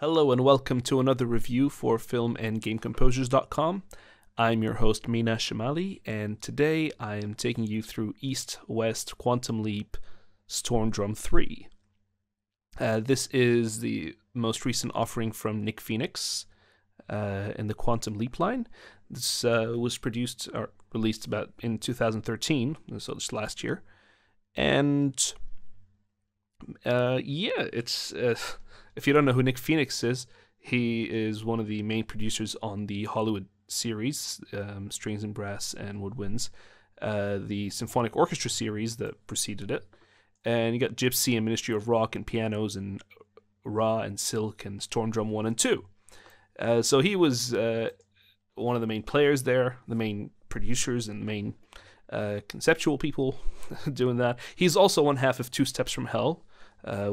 Hello and welcome to another review for filmandgamecomposers.com. I'm your host Meena Shamaly, and today I am taking you through East West Quantum Leap Stormdrum 3. This is the most recent offering from Nick Phoenix in the Quantum Leap line. This was produced or released about in 2013, so just last year. And it's if you don't know who Nick Phoenix is, he is one of the main producers on the Hollywood series, Strings and Brass and Woodwinds, the Symphonic Orchestra series that preceded it. And you got Gypsy and Ministry of Rock and Pianos and Ra and Silk and Stormdrum 1 and 2. So he was one of the main players there, the main producers and the main conceptual people doing that. He's also one half of Two Steps from Hell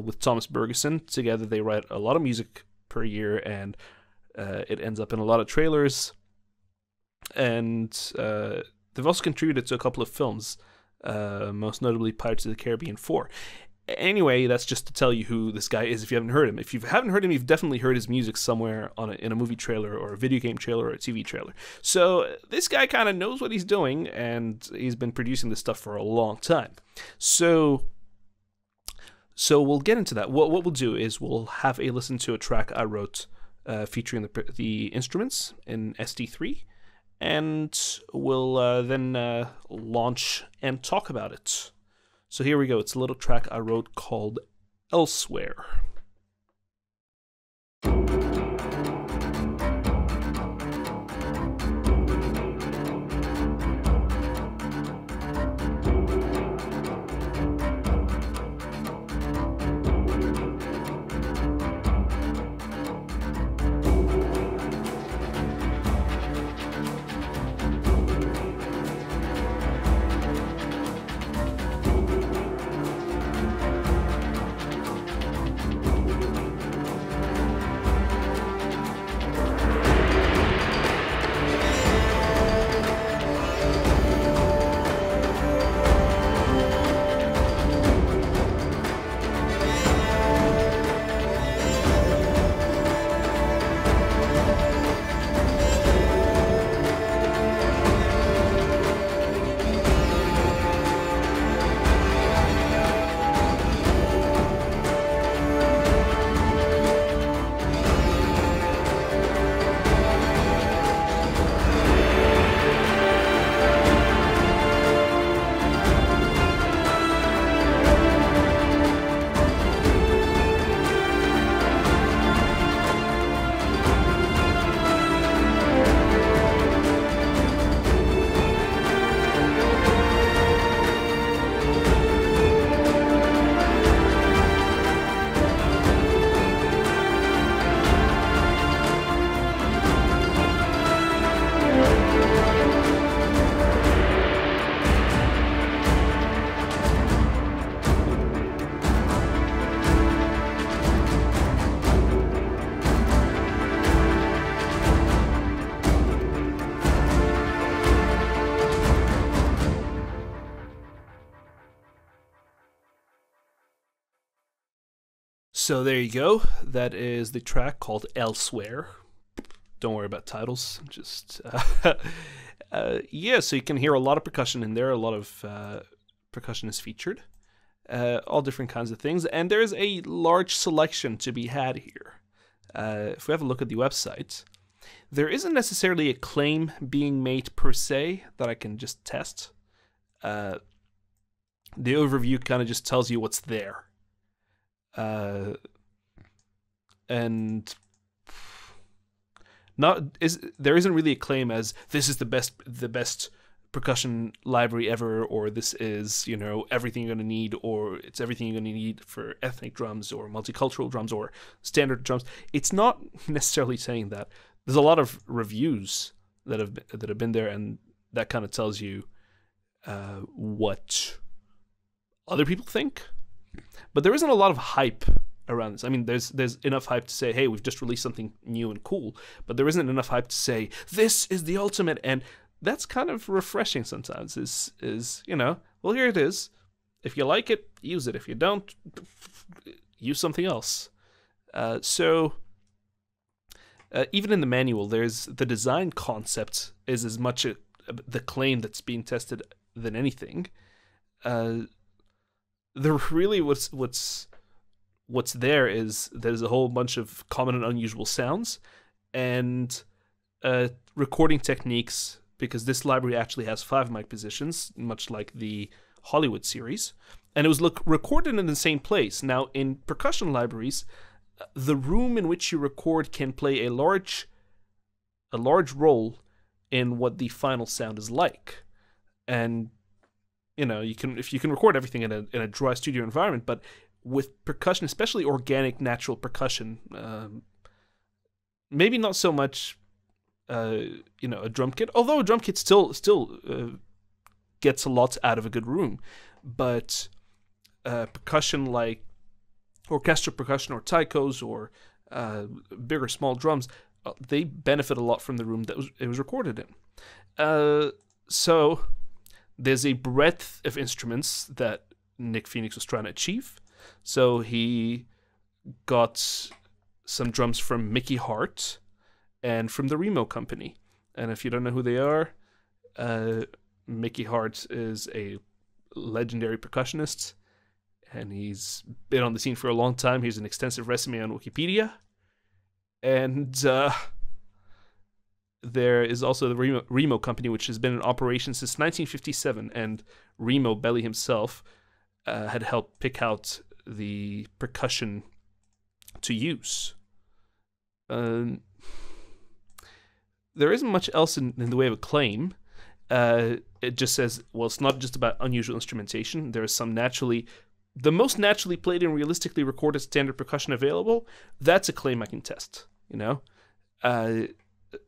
with Thomas Bergeson. Together they write a lot of music per year, and it ends up in a lot of trailers. And they've also contributed to a couple of films, most notably Pirates of the Caribbean 4. Anyway, that's just to tell you who this guy is if you haven't heard him. If you haven't heard him, you've definitely heard his music somewhere in a movie trailer or a video game trailer or a TV trailer. So this guy kind of knows what he's doing, and he's been producing this stuff for a long time. So we'll get into that. What we'll do is we'll have a listen to a track I wrote featuring the instruments in SD3, and we'll then launch and talk about it. So here we go. It's a little track I wrote called Elsewhere. So there you go. That is the track called Elsewhere. Don't worry about titles. Just yeah. So you can hear a lot of percussion in there. A lot of percussion is featured. All different kinds of things, and there is a large selection to be had here. If we have a look at the website, there isn't necessarily a claim being made per se that I can just test. The overview kind of just tells you what's there. And there isn't really a claim as this is the best percussion library ever, or this is, everything you're going to need, or it's everything you're going to need for ethnic drums or multicultural drums or standard drums. It's not necessarily saying that. There's a lot of reviews that have been there, and that kind of tells you what other people think. But there isn't a lot of hype around this. I mean, there's enough hype to say, hey, we've just released something new and cool, but there isn't enough hype to say this is the ultimate. And that's kind of refreshing sometimes. Is well, here it is. If you like it, use it. If you don't, use something else. So even in the manual, there's the design concept is as much the claim that's being tested than anything. The really what's there is there's a whole bunch of common and unusual sounds and recording techniques, because this library actually has 5 mic positions, much like the Hollywood series, and it was recorded in the same place. Now, in percussion libraries, the room in which you record can play a large role in what the final sound is like. And if you can record everything in a dry studio environment, but with percussion, especially organic, natural percussion, maybe not so much, a drum kit. Although a drum kit still gets a lot out of a good room, but percussion like orchestral percussion or taikos or big or small drums, they benefit a lot from the room that it was recorded in. So there's a breadth of instruments that Nick Phoenix was trying to achieve. So he got some drums from Mickey Hart and from the Remo Company. And if you don't know who they are, Mickey Hart is a legendary percussionist, and he's been on the scene for a long time. Here's an extensive resume on Wikipedia. And there is also the Remo Company, which has been in operation since 1957, and Remo Belli himself had helped pick out the percussion to use. There isn't much else in the way of a claim. It just says, well, it's not just about unusual instrumentation. There is some the most naturally played and realistically recorded standard percussion available. That's a claim I can test, and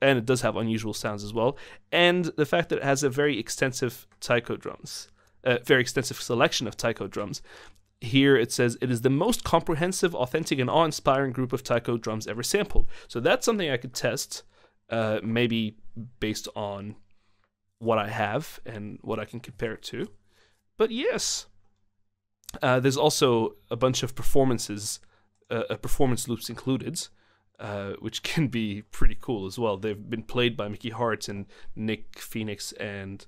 it does have unusual sounds as well. And the fact that it has a very extensive taiko drums, very extensive selection of taiko drums. Here it says it is the most comprehensive, authentic, and awe-inspiring group of taiko drums ever sampled. So that's something I could test, maybe based on what I have and what I can compare it to. But yes, there's also a bunch of performance loops included, which can be pretty cool as well. They've been played by Mickey Hart and Nick Phoenix and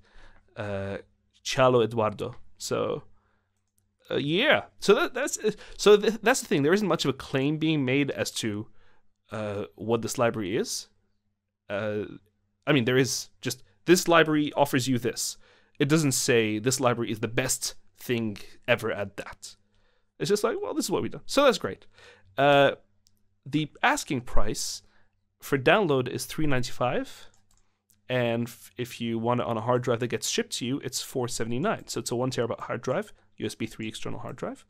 Chalo Eduardo. So yeah, so that's the thing. There isn't much of a claim being made as to what this library is. I mean, there is just this library offers you this. It doesn't say this library is the best thing ever at that. It's just like, well, this is what we've done. So that's great. The asking price for download is $3.95, and if you want it on a hard drive that gets shipped to you, it's $4.79. So it's a 1 terabyte hard drive, USB 3 external hard drive,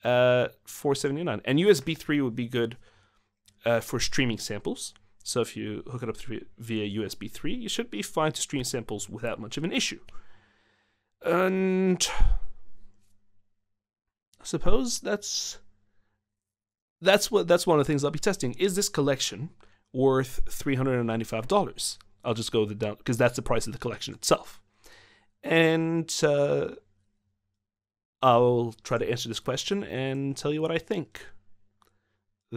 $4.79. And USB 3 would be good for streaming samples. So if you hook it up via USB 3, you should be fine to stream samples without much of an issue. And I suppose that's one of the things I'll be testing. Is this collection worth $395? I'll just go down, because that's the price of the collection itself. And I'll try to answer this question and tell you what I think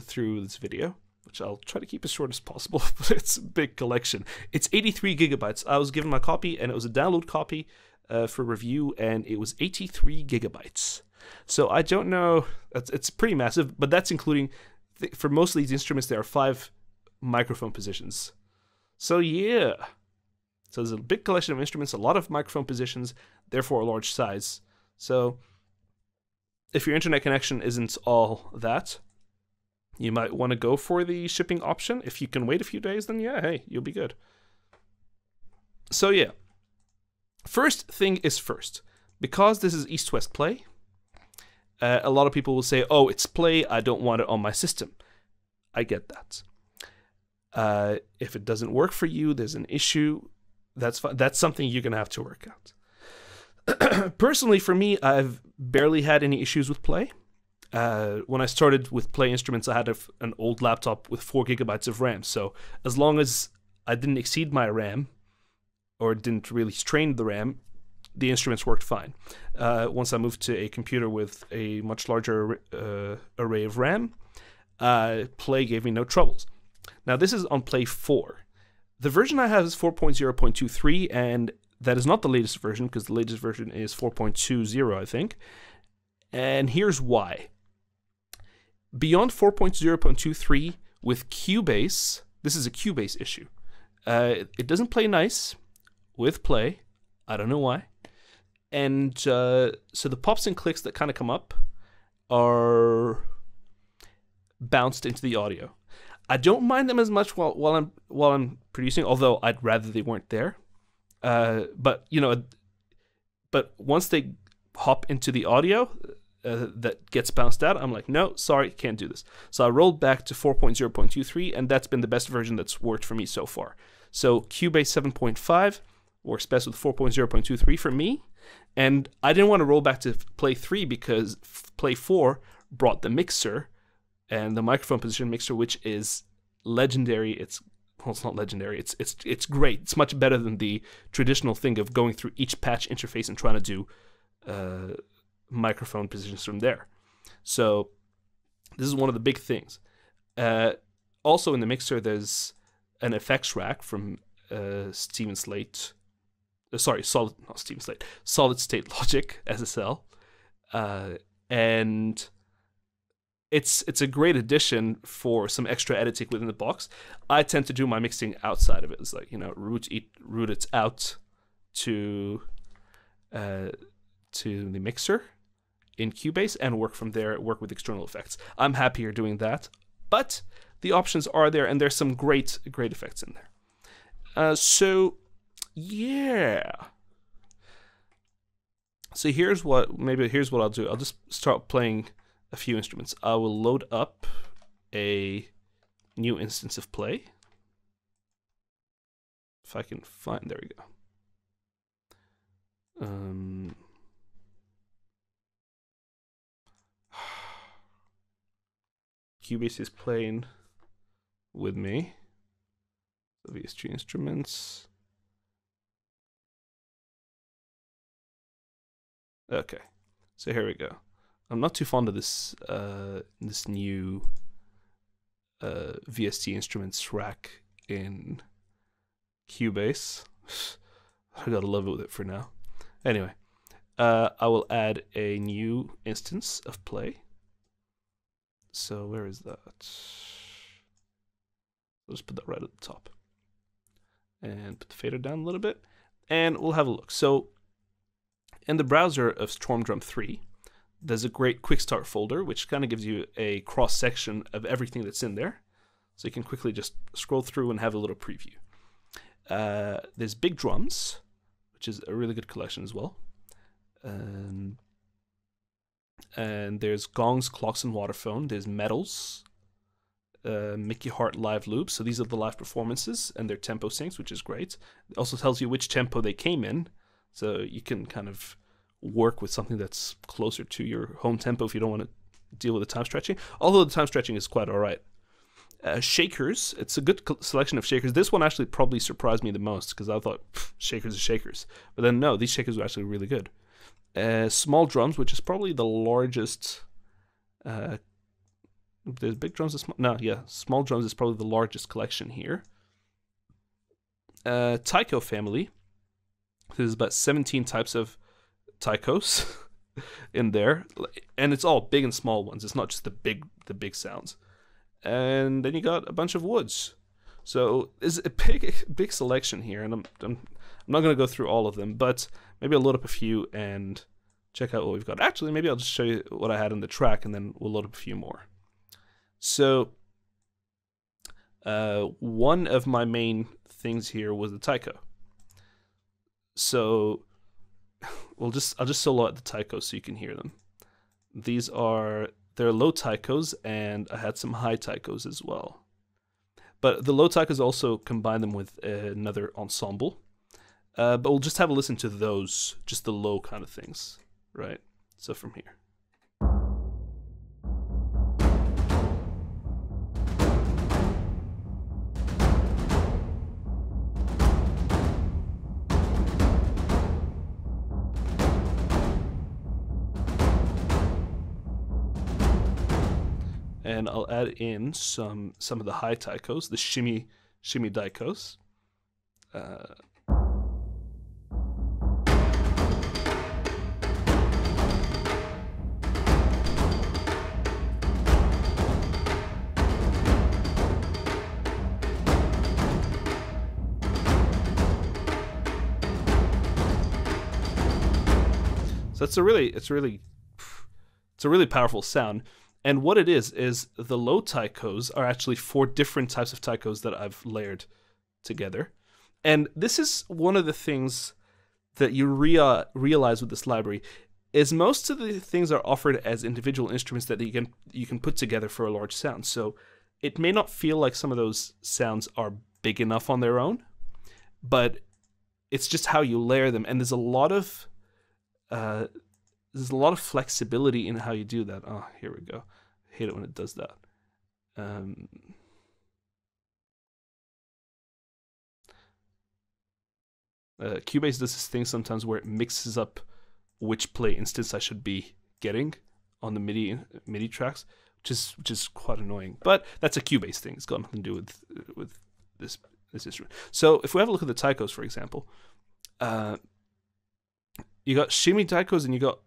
through this video, which I'll try to keep as short as possible, but it's a big collection. It's 83 gigabytes. I was given my copy, and it was a download copy for review, and it was 83 gigabytes. So I don't know, it's pretty massive, but that's including, for most of these instruments, there are 5 microphone positions. So yeah, so there's a big collection of instruments, a lot of microphone positions, therefore a large size. So if your internet connection isn't all that, you might want to go for the shipping option. If you can wait a few days, then yeah, hey, you'll be good. So yeah, first thing is first. Because this is East-West Play, a lot of people will say, oh, it's Play, I don't want it on my system. I get that. If it doesn't work for you, there's an issue, that's fine. That's something you're going to have to work out. Personally, for me, I've barely had any issues with Play. When I started with Play instruments, I had an old laptop with 4 gigabytes of RAM. So as long as I didn't exceed my RAM or didn't really strain the RAM, the instruments worked fine. Once I moved to a computer with a much larger array of RAM, Play gave me no troubles. Now this is on Play 4. The version I have is 4.0.23, and that is not the latest version, because the latest version is 4.20, I think. And here's why. Beyond 4.0.23 with Cubase, this is a Cubase issue. It doesn't play nice with Play. I don't know why. And so the pops and clicks that kind of come up are bounced into the audio. I don't mind them as much while I'm producing, although I'd rather they weren't there. But once they hop into the audio that gets bounced out, I'm like, no, sorry, can't do this. So I rolled back to 4.0.23, and that's been the best version that's worked for me so far. So Cubase 7.5 works best with 4.0.23 for me. And I didn't want to roll back to Play 3 because Play 4 brought the mixer and the microphone position mixer, which is legendary. It's not legendary. It's great. It's much better than the traditional thing of going through each patch interface and trying to do microphone positions from there. So this is one of the big things. Also in the mixer, there's an effects rack from Solid State Logic SSL, and it's a great addition for some extra editing within the box. I tend to do my mixing outside of it. It's like, route it out to the mixer in Cubase and work from there. Work with external effects. I'm happier doing that, but the options are there, and there's some great effects in there. So yeah. So here's what I'll do. I'll just start playing a few instruments. I will load up a new instance of Play. If I can find, there we go. Cubase is playing with me. So VST instruments. Okay, so here we go. I'm not too fond of this this new VST instruments rack in Cubase. I gotta live with it for now. Anyway, I will add a new instance of Play. So where is that? I'll just put that right at the top. And put the fader down a little bit. And we'll have a look. So in the browser of Stormdrum 3, there's a great quick start folder, which kind of gives you a cross section of everything that's in there. So you can quickly just scroll through and have a little preview. There's Big Drums, which is a really good collection as well. And there's gongs, clocks, and waterphone. There's medals, Mickey Hart live loops. So these are the live performances and their tempo syncs, which is great. It also tells you which tempo they came in. So you can kind of work with something that's closer to your home tempo if you don't want to deal with the time stretching. Although the time stretching is quite all right. Shakers, it's a good selection of shakers. This one actually probably surprised me the most because I thought shakers are shakers. But then no, these shakers are actually really good. Small drums, which is probably the largest. There's big drums. Small drums is probably the largest collection here. Taiko family. There's about 17 types of taikos in there, and it's all big and small ones. It's not just the big sounds. And then you got a bunch of woods. So there's a big selection here, and I'm not going to go through all of them, but maybe I'll load up a few and check out what we've got. Actually, maybe I'll just show you what I had in the track, and then we'll load up a few more. So one of my main things here was the taiko. So I'll just solo out the taikos so you can hear them. They're low taikos, and I had some high taikos as well. But the low taikos also combine them with another ensemble. But we'll just have a listen to those, just the low kind of things, right? So from here. and I'll add in some of the high taikos, the shimmy daikos. So it's a really powerful sound. And what it is the low taikos are actually 4 different types of taikos that I've layered together. And this is one of the things that you realize with this library is most of the things are offered as individual instruments that you can put together for a large sound. So it may not feel like some of those sounds are big enough on their own, but it's just how you layer them. And there's a lot of flexibility in how you do that. Oh, here we go. I hate it when it does that. Cubase does this thing sometimes where it mixes up which play instance I should be getting on the MIDI tracks, which is quite annoying. But that's a Cubase thing. It's got nothing to do with this instrument. So if we have a look at the taikos, for example, you got shimmy daikos and you got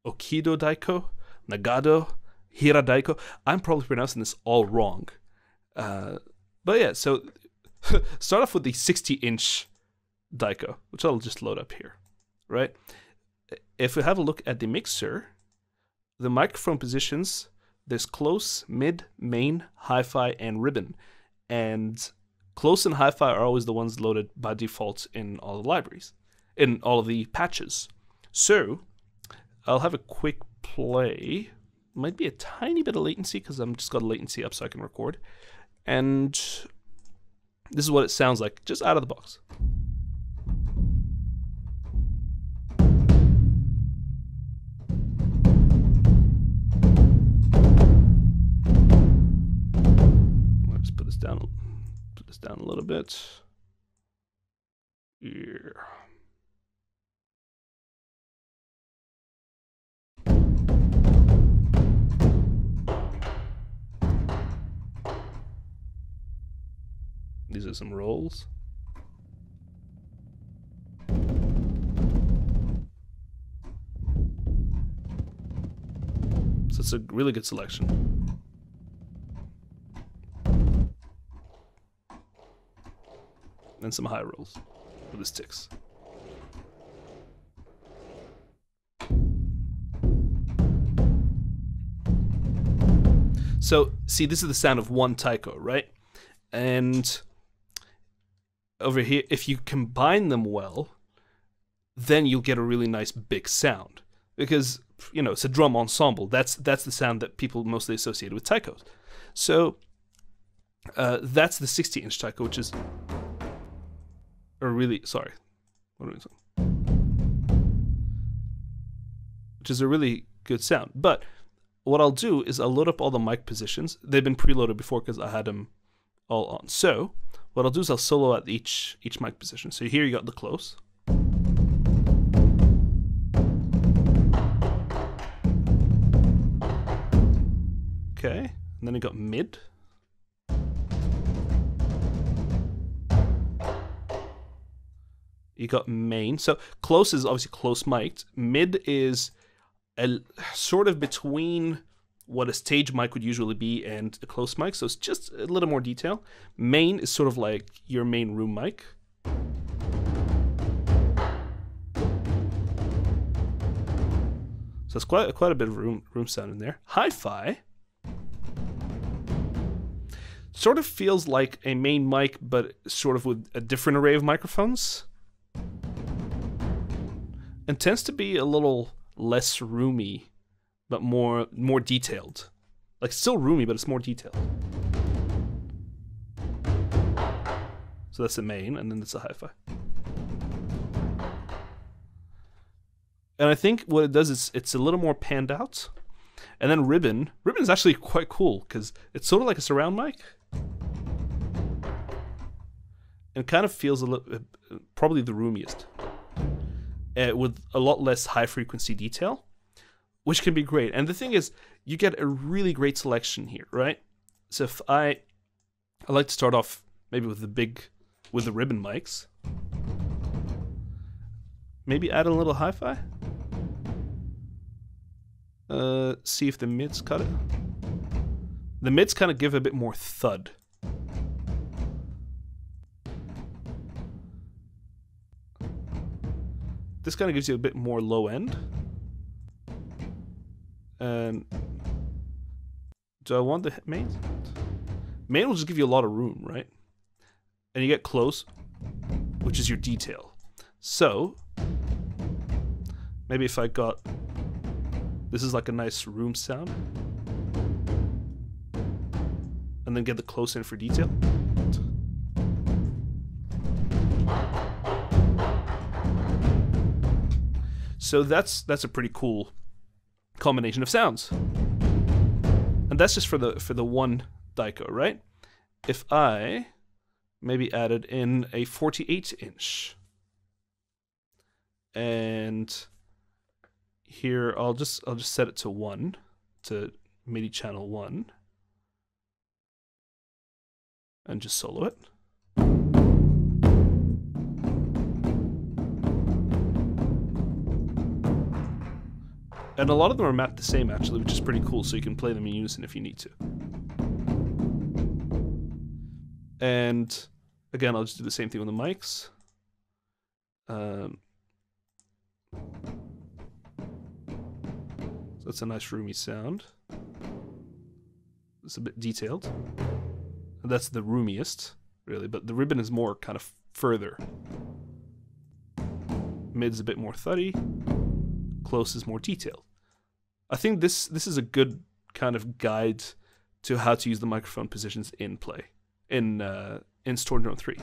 okido daiko, nagado, hira daiko. I'm probably pronouncing this all wrong. But yeah, so start off with the 60-inch daiko, which I'll just load up here, right? If we have a look at the mixer, the microphone positions, there's close, mid, main, hi-fi, and ribbon. And close and hi-fi are always the ones loaded by default in all the libraries, in all of the patches. So I'll have a quick play. Might be a tiny bit of latency because I'm just got a latency up so I can record. And this is what it sounds like just out of the box. Let's put this down a little bit. Yeah. These are some rolls. So it's a really good selection. And some high rolls with the sticks. So, see, this is the sound of one taiko, right? And over here, if you combine them well, then you'll get a really nice big sound. Because, you know, it's a drum ensemble. That's the sound that people mostly associate with taikos. So, that's the 60-inch taiko, which is a really, sorry, what am I saying? Which is a really good sound. But what I'll do is I'll load up all the mic positions. They've been preloaded before because I had them all on. So what I'll do is I'll solo out each mic position. So here you got the close. Okay, and then you got mid. You got main. So close is obviously close mic'd. Mid is a sort of between what a stage mic would usually be and a close mic, so it's just a little more detail. Main is sort of like your main room mic. So it's quite a bit of room sound in there. Hi-fi sort of feels like a main mic, but sort of with a different array of microphones, and tends to be a little less roomy, but more detailed. Like still roomy, but it's more detailed. So that's the main, and then it's a hi-fi. And I think what it does is it's a little more panned out. And then ribbon is actually quite cool because it's sort of like a surround mic. And kind of feels a little, probably the roomiest. With a lot less high frequency detail, which can be great. And the thing is, you get a really great selection here, right? So if I like to start off maybe with the ribbon mics. Maybe add a little hi-fi. See if the mids cut it. The mids kind of give a bit more thud. This kind of gives you a bit more low end. And do I want the main? Main will just give you a lot of room, right? And you get close, which is your detail. So maybe if I got, this is like a nice room sound, and then get the close in for detail. So that's a pretty cool combination of sounds. And that's just for the one Dico, right? If I maybe added in a 48-inch, and here I'll just set it to 1, to MIDI channel 1, and just solo it. And a lot of them are mapped the same, actually, which is pretty cool, so you can play them in unison if you need to. And again, I'll just do the same thing with the mics. So that's a nice roomy sound. It's a bit detailed. And that's the roomiest, really, but the ribbon is more kind of further. Mid's a bit more thuddy. Close is more detailed. I think this is a good kind of guide to how to use the microphone positions in play in Stormdrum 3.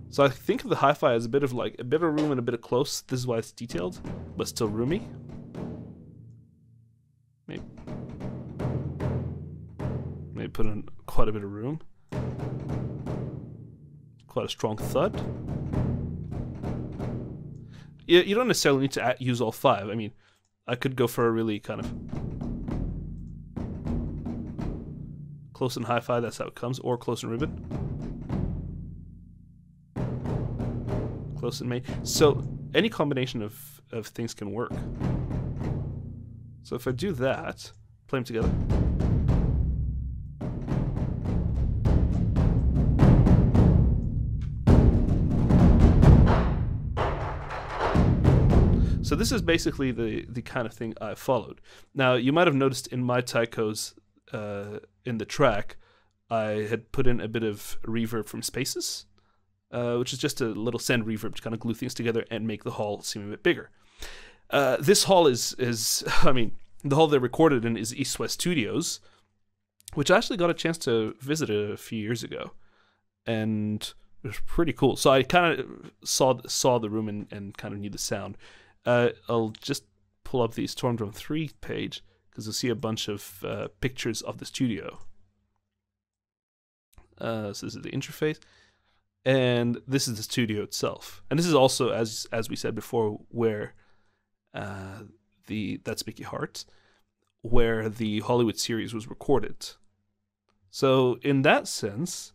So I think of the hi-fi as a bit of room and a bit of close. This is why it's detailed, but still roomy. Maybe put in quite a bit of room. Quite a strong thud. You don't necessarily need to use all 5. I mean, I could go for a really kind of close and hi-fi, that's how it comes, or close and ribbon. Close and main. So any combination of things can work. So if I do that, play them together. So this is basically the kind of thing I followed. Now, you might have noticed in my taikos in the track, I had put in a bit of reverb from Spaces, which is just a little send reverb to kind of glue things together and make the hall seem a bit bigger. This hall is I mean, the hall they recorded in is East West Studios, which I actually got a chance to visit a few years ago. And it was pretty cool. So I kind of saw the room and kind of knew the sound. I'll just pull up the Stormdrum 3 page because you'll see a bunch of pictures of the studio. So this is the interface, and this is the studio itself. And this is also, as we said before, where That's Mickey Hart, where the Hollywood series was recorded. So in that sense,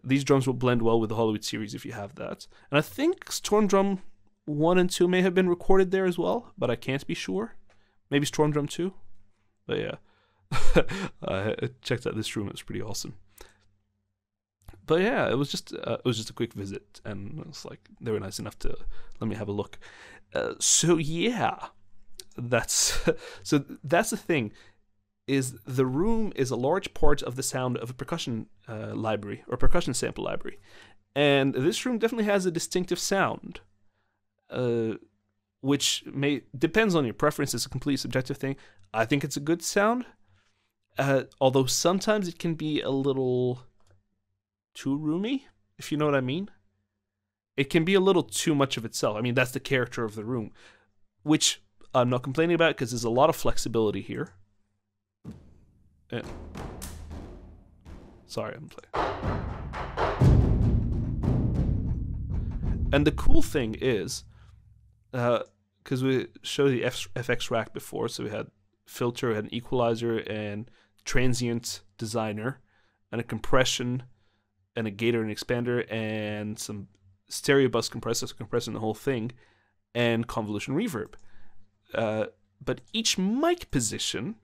these drums will blend well with the Hollywood series if you have that. And I think Stormdrum 1 and 2 may have been recorded there as well, but I can't be sure. Maybe Stormdrum 2. But yeah, I checked out this room. It was pretty awesome. But yeah, it was just a quick visit, and it was like they were nice enough to let me have a look. So yeah, that's the thing. Is the room is a large part of the sound of a percussion library or percussion sample library, and this room definitely has a distinctive sound. Which depends on your preference. It's a completely subjective thing. I think it's a good sound, although sometimes it can be a little too roomy, if you know what I mean. It can be a little too much of itself. I mean, that's the character of the room, which I'm not complaining about because there's a lot of flexibility here. Sorry, I'm playing. And the cool thing is, because we showed the FX rack before, so we had filter, we had an equalizer and transient designer, and a compression, and a gator and expander, and some stereo bus compressors compressing the whole thing, and convolution reverb. But each mic position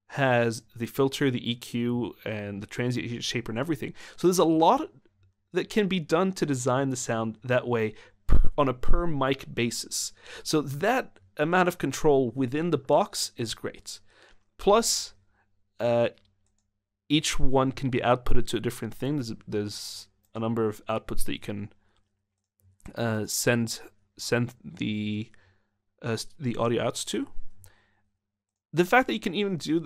has the filter, the EQ, and the transient shaper and everything. So there's a lot that can be done to design the sound that way on a per mic basis. So that amount of control within the box is great. Plus, each one can be outputted to a different thing. There's a number of outputs that you can send the audio outs to. The fact that you can even do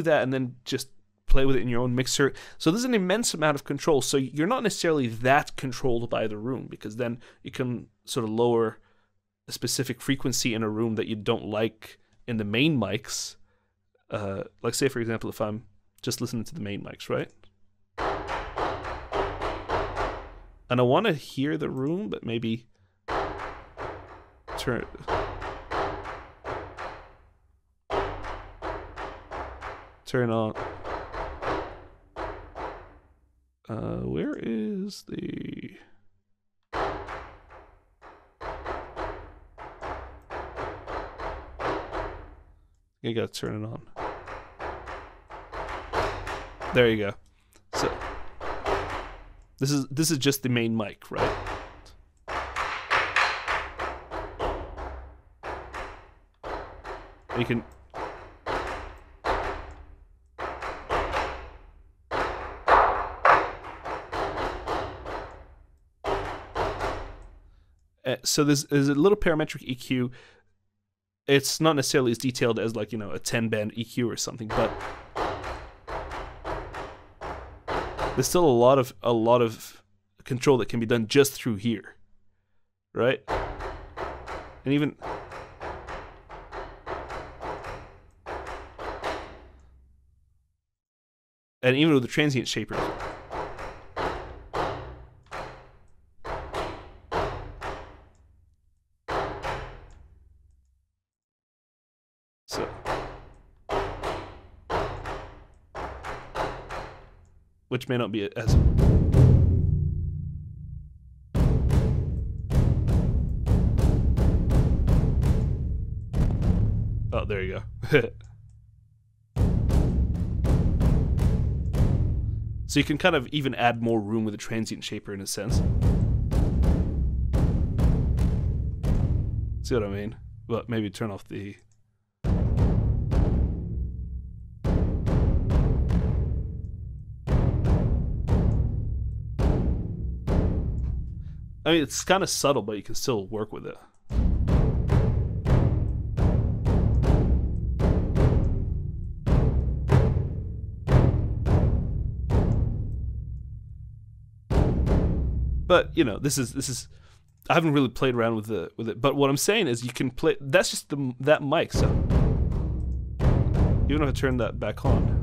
that and then just play with it in your own mixer. So there's an immense amount of control. So you're not necessarily that controlled by the room, because then you can sort of lower a specific frequency in a room that you don't like in the main mics. Like say, for example, if I'm just listening to the main mics, right? And I want to hear the room, but maybe turn on. Where is the... You gotta turn it on. There you go. So this is just the main mic, right? You can... So there's a little parametric EQ. It's not necessarily as detailed as, like, you know, a 10-band EQ or something, but there's still a lot of control that can be done just through here, right? And even with the transient shaper. Which may not be as... Oh, there you go. So you can kind of even add more room with a transient shaper in a sense. See what I mean? But maybe turn off the... I mean, it's kind of subtle, but you can still work with it. But, you know, this is I haven't really played around with it, but what I'm saying is you can play, that's just that mic, so even if I turn that back on,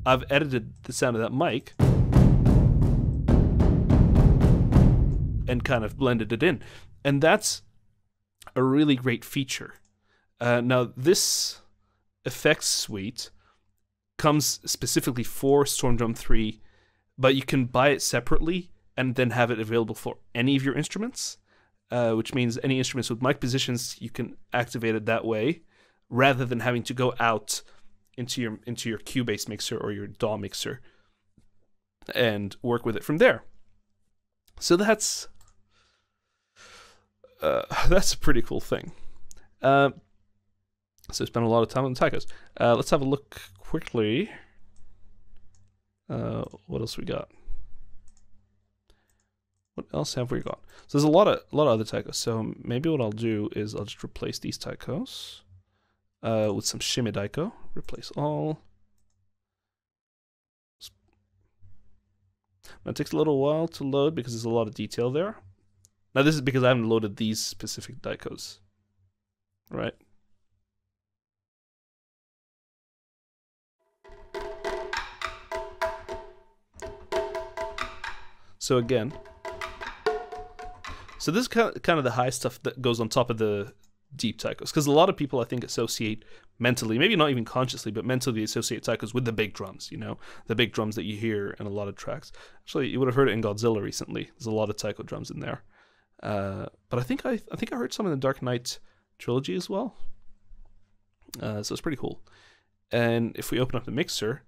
I've edited the sound of that mic and kind of blended it in. And that's a really great feature. Now, this effects suite comes specifically for Stormdrum 3, but you can buy it separately and then have it available for any of your instruments, which means any instruments with mic positions, you can activate it that way, rather than having to go out into your Cubase mixer or your DAW mixer and work with it from there. So that's a pretty cool thing. So I spent a lot of time on the tacos. Let's have a look quickly. What else we got? What else have we got? So there's a lot of other tacos. So maybe what I'll do is I'll just replace these tacos with some shimmy daiko. Replace all. Now it takes a little while to load because there's a lot of detail there. Now this is because I haven't loaded these specific daikos, right? So again, So this is kind of the high stuff that goes on top of the deep taikos, because a lot of people I think associate mentally, maybe not even consciously, but mentally associate taikos with the big drums, you know, the big drums that you hear in a lot of tracks. Actually, you would have heard it in Godzilla recently. There's a lot of taiko drums in there. But I think I heard some in the Dark Knight trilogy as well. So it's pretty cool. And if we open up the mixer,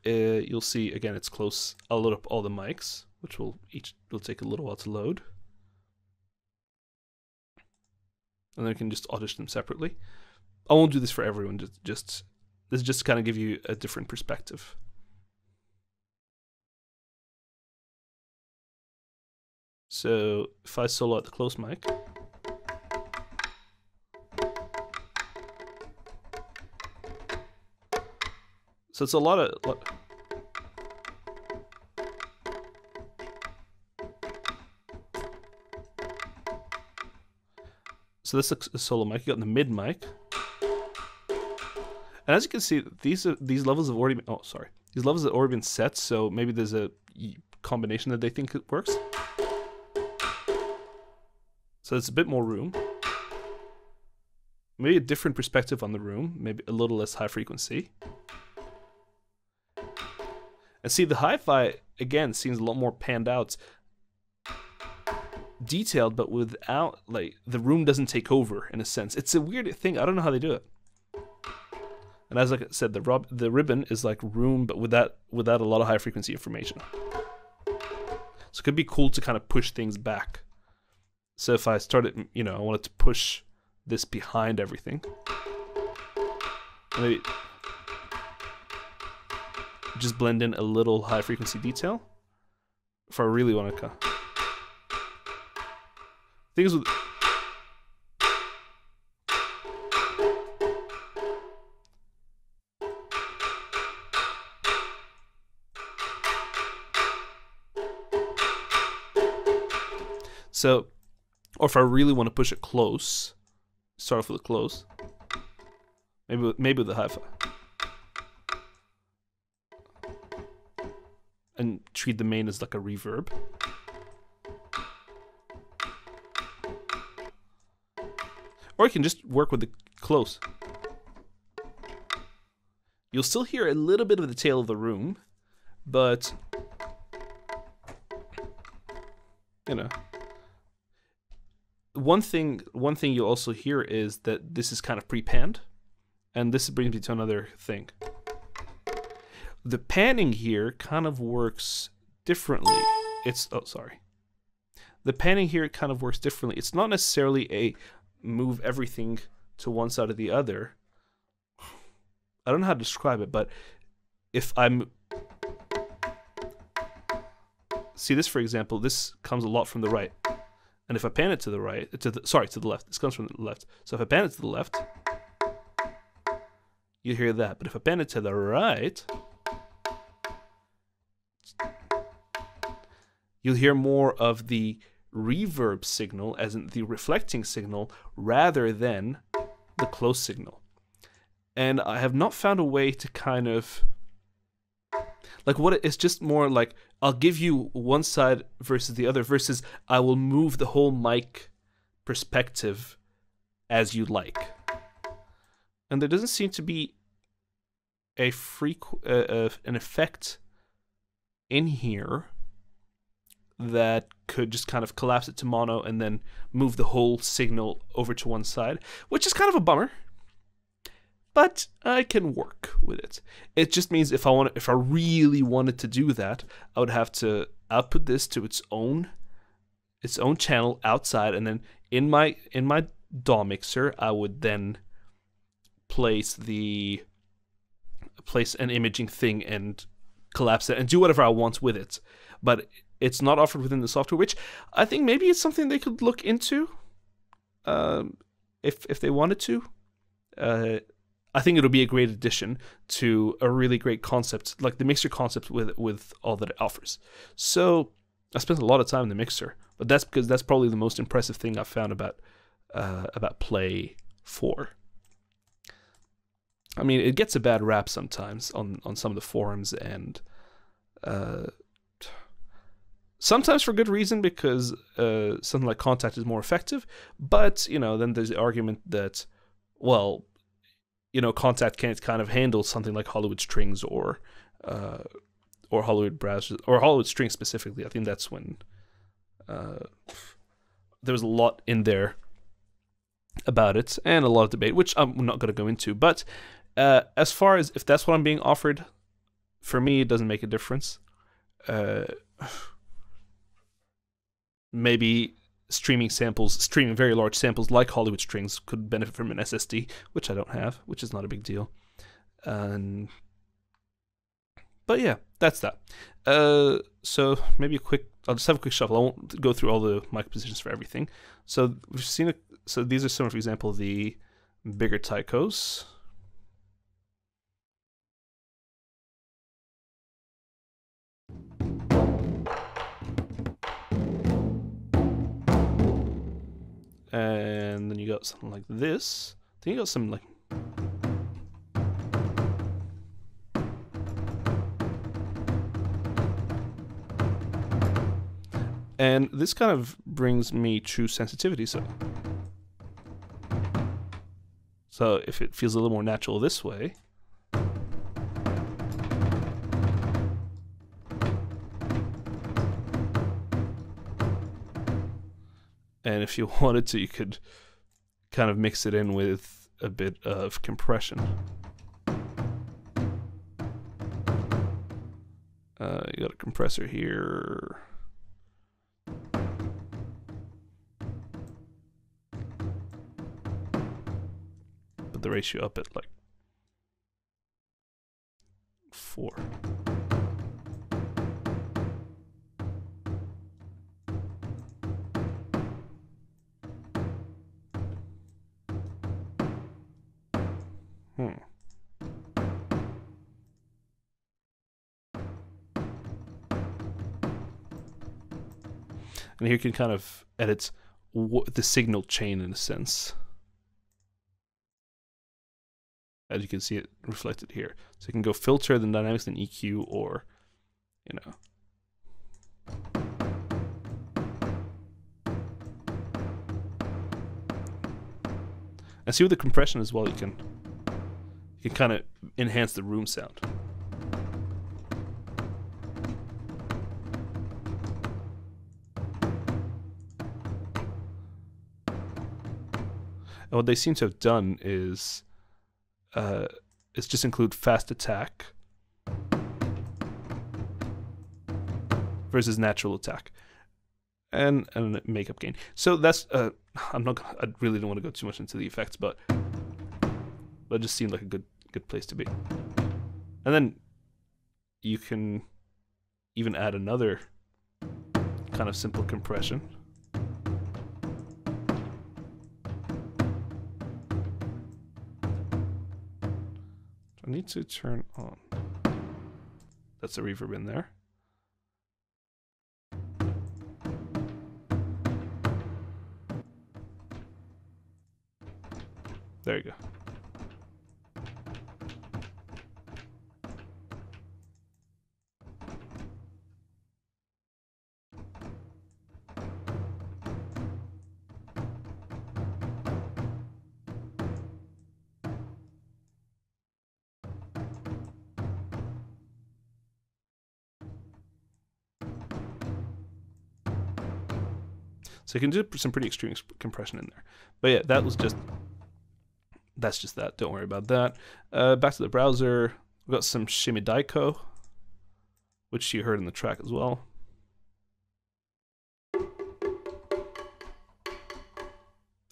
you'll see again it's close. I'll load up all the mics, which will take a little while to load. And then we can just audition them separately. I won't do this for everyone. This is just to kind of give you a different perspective. So if I solo out the close mic, so it's a lot of. So this is a solo mic. You got the mid mic, and as you can see, these levels have already been, these levels have already been set. So maybe there's a combination that they think it works. So it's a bit more room, maybe a different perspective on the room, maybe a little less high frequency. And see, the hi-fi again seems a lot more panned out, detailed, but without, like, the room doesn't take over in a sense. It's a weird thing. I don't know how they do it. And as like I said, the ribbon is like room, but without a lot of high frequency information. So it could be cool to kind of push things back. So if I started, you know, I wanted to push this behind everything, maybe just blend in a little high frequency detail. If I really want to things with so, or if I really want to push it close, start off with a close, maybe with the hi-fi, and treat the main as like a reverb. Or you can just work with the close. You'll still hear a little bit of the tail of the room, but you know, one thing you'll also hear is that this is kind of pre-panned, and this brings me to another thing. The panning here kind of works differently. The panning here kind of works differently. It's not necessarily a move everything to one side or the other. I don't know how to describe it, but if I'm... See this, for example, this comes a lot from the right. And if I pan it to the right, to the left, this comes from the left. So if I pan it to the left, you hear that. But if I pan it to the right, you'll hear more of the reverb signal, as in the reflecting signal, rather than the close signal. And I have not found a way to kind of like it's just more like I'll give you one side versus the other, versus I will move the whole mic perspective as you like. And there doesn't seem to be an effect in here that could just kind of collapse it to mono and then move the whole signal over to one side, which is kind of a bummer. But I can work with it. It just means if I really wanted to do that, I would have to output this to its own channel outside, and then in my DAW mixer, I would then place an imaging thing and collapse it and do whatever I want with it. But it's not offered within the software, which I think maybe it's something they could look into if they wanted to. I think it'll be a great addition to a really great concept, like the mixer concept with all that it offers. So I spent a lot of time in the mixer, but that's because that's probably the most impressive thing I've found about Play 4. I mean, it gets a bad rap sometimes on some of the forums, and Sometimes for good reason, because something like Contact is more effective. But, you know, then there's the argument that, well, you know, Contact can't kind of handle something like Hollywood Strings or Hollywood Brass, or Hollywood Strings specifically. I think that's when there was a lot in there about it, and a lot of debate, which I'm not going to go into. But as far as if that's what I'm being offered, for me, it doesn't make a difference. Maybe streaming very large samples like Hollywood Strings could benefit from an SSD, which I don't have, which is not a big deal. But yeah, that's that. So maybe I'll just have a quick shuffle. I won't go through all the mic positions for everything. So we've seen so these are some, for example, the bigger taikos. And then you got something like this. Then you got some like and this kind of brings me true sensitivity. So if it feels a little more natural this way, and if you wanted to, you could kind of mix it in with a bit of compression. You got a compressor here. Put the ratio up at like 4. And here you can kind of edit the signal chain in a sense. As you can see it reflected here. So you can go filter, then dynamics, then EQ, or, you know. And see with the compression as well, you can kind of enhance the room sound. And what they seem to have done is just include fast attack versus natural attack and makeup gain. So that's I really don't want to go too much into the effects, but it just seemed like a good place to be. And then you can even add another kind of simple compression. I need to turn on. That's a reverb in there. There you go. So you can do some pretty extreme compression in there. But yeah, that's just that. Don't worry about that. Back to the browser. We've got some Shimmy Daiko, which you heard in the track as well.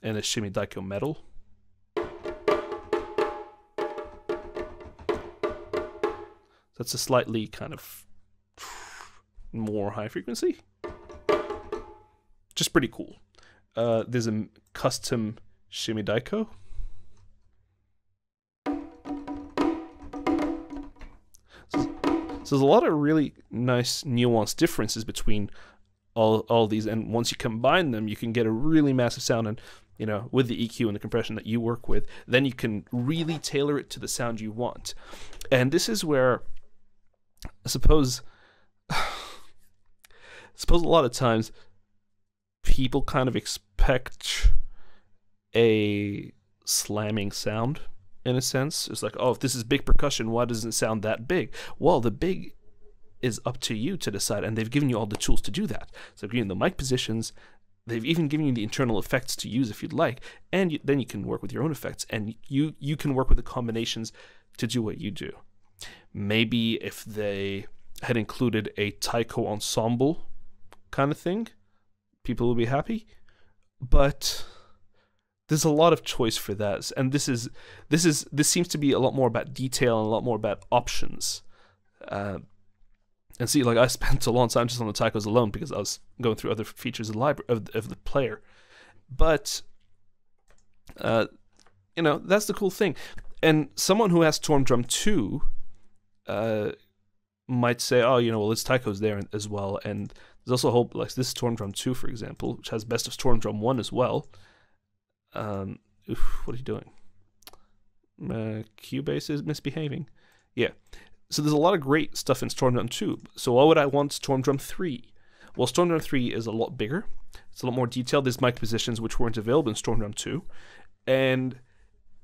And a Shimmy Daiko Metal. That's a slightly kind of more high frequency. Just pretty cool. There's a custom Shimmy Daiko. So there's a lot of really nice nuanced differences between all these, and once you combine them, you can get a really massive sound. And you know, with the EQ and the compression that you work with, then you can really tailor it to the sound you want. And this is where I suppose suppose a lot of times people kind of expect a slamming sound in a sense. It's like, oh, if this is big percussion, why doesn't it sound that big? Well, the big is up to you to decide, and they've given you all the tools to do that. So they've given you the mic positions, they've even given you the internal effects to use if you'd like, and then you can work with your own effects, and you can work with the combinations to do what you do. Maybe if they had included a taiko ensemble kind of thing, people will be happy, but there's a lot of choice for that, and this seems to be a lot more about detail and a lot more about options. And see, like, I spent a long time just on the taikos alone because I was going through other features of the library of the player. But you know, that's the cool thing. And someone who has Stormdrum 2 might say, oh, you know, well, it's taikos there as well. And there's also a whole, like this Stormdrum 2, for example, which has Best of Stormdrum 1 as well. What are you doing? Cubase is misbehaving. Yeah. So there's a lot of great stuff in Stormdrum 2. So why would I want Stormdrum 3? Well, Stormdrum 3 is a lot bigger. It's a lot more detailed. There's mic positions which weren't available in Stormdrum 2. And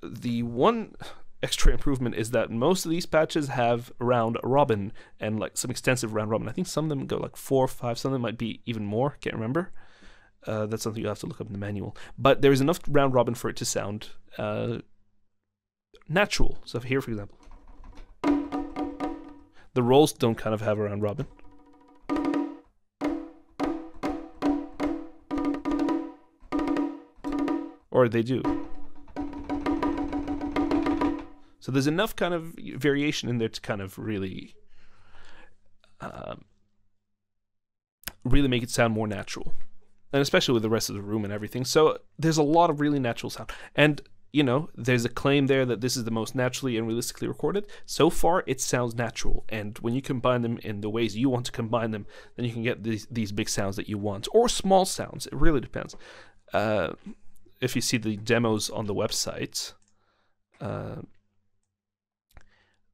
the one extra improvement is that most of these patches have round robin and like some extensive round robin. I think some of them go like 4 or 5. Some of them might be even more. Can't remember. That's something you have to look up in the manual. But there is enough round robin for it to sound natural. So here, for example, the rolls don't kind of have a round robin. Or they do. So there's enough kind of variation in there to kind of really really make it sound more natural. And especially with the rest of the room and everything. So there's a lot of really natural sound. And, you know, there's a claim there that this is the most naturally and realistically recorded. So far, it sounds natural. And when you combine them in the ways you want to combine them, then you can get these big sounds that you want. Or small sounds. It really depends. If you see the demos on the website,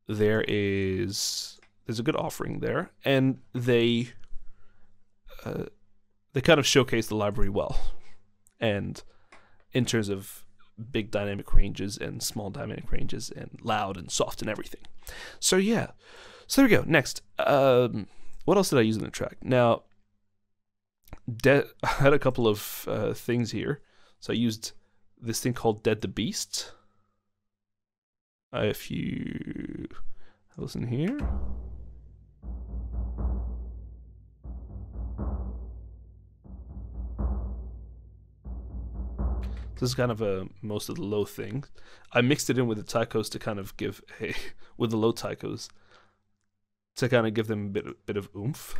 there's a good offering there. And they kind of showcase the library well, and in terms of big dynamic ranges and small dynamic ranges and loud and soft and everything. So yeah, so there we go. Next, what else did I use in the track? Now, I had a couple of things here. So I used this thing called Dead the Beast. If you listen here. This is kind of most of the low thing. I mixed it in with the taikos to kind of give with the low taikos to kind of give them a bit of oomph.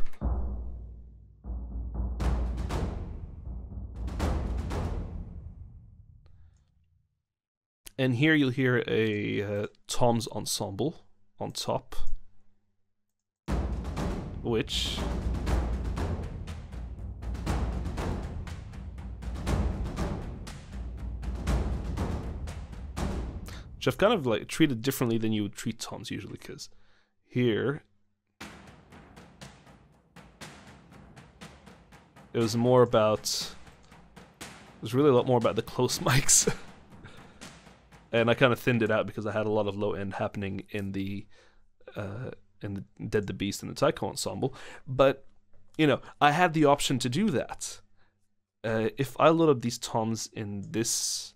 And here you'll hear a toms ensemble on top, which I've kind of like treated differently than you would treat toms usually, because here it was really a lot more about the close mics. And I kind of thinned it out because I had a lot of low end happening in the Dead the Beast and the taiko ensemble. But, you know, I had the option to do that. If I load up these toms in this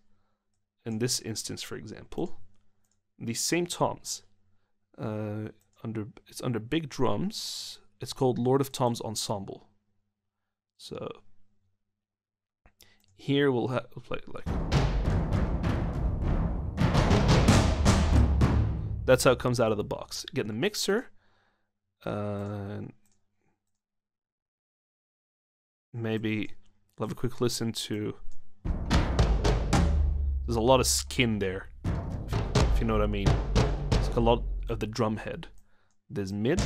instance, for example, these same toms, it's under big drums. It's called Lord of Toms Ensemble. So here we'll play it like. That's how it comes out of the box. Get in the mixer. Maybe I'll have a quick listen to. There's a lot of skin there, if you know what I mean. It's like a lot of the drum head. There's mid,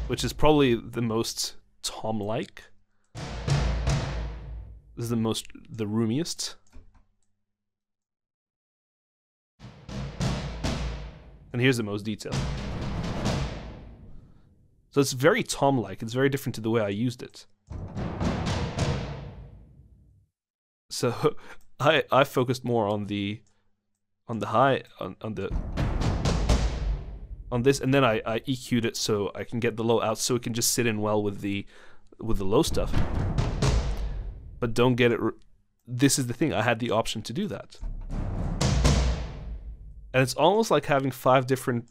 which is probably the most tom-like. This is the roomiest. And here's the most detailed. So it's very tom-like. It's very different to the way I used it. So I focused more on the high on this, and then I EQ'd it so I can get the low out, so it can just sit in well with the low stuff. But don't get it. This is the thing. I had the option to do that, and it's almost like having 5 different,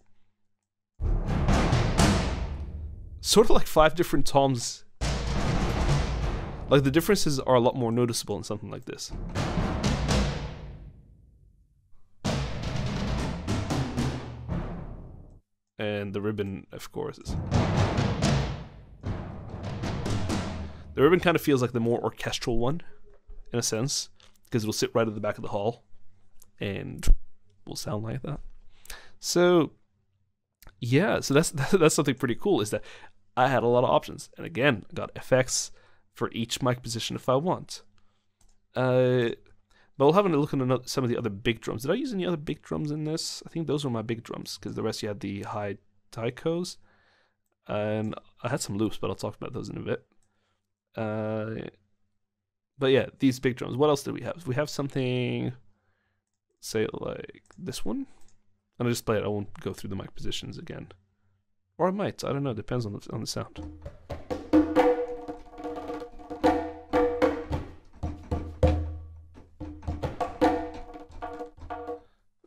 sort of like 5 different toms. Like the differences are a lot more noticeable in something like this. And the ribbon, of course, is... The ribbon kind of feels like the more orchestral one, in a sense, because it'll sit right at the back of the hall, and will sound like that. So, yeah, so that's something pretty cool, is that I had a lot of options. And again, I got effects for each mic position if I want. But we'll have a look at some of the other big drums. Did I use any other big drums in this? I think those were my big drums, because the rest you had the high taikos. And I had some loops, but I'll talk about those in a bit. But yeah, these big drums. What else did we have? We have something, say like this one. And I'll just play it. I won't go through the mic positions again. Or I might. I don't know. Depends on the sound.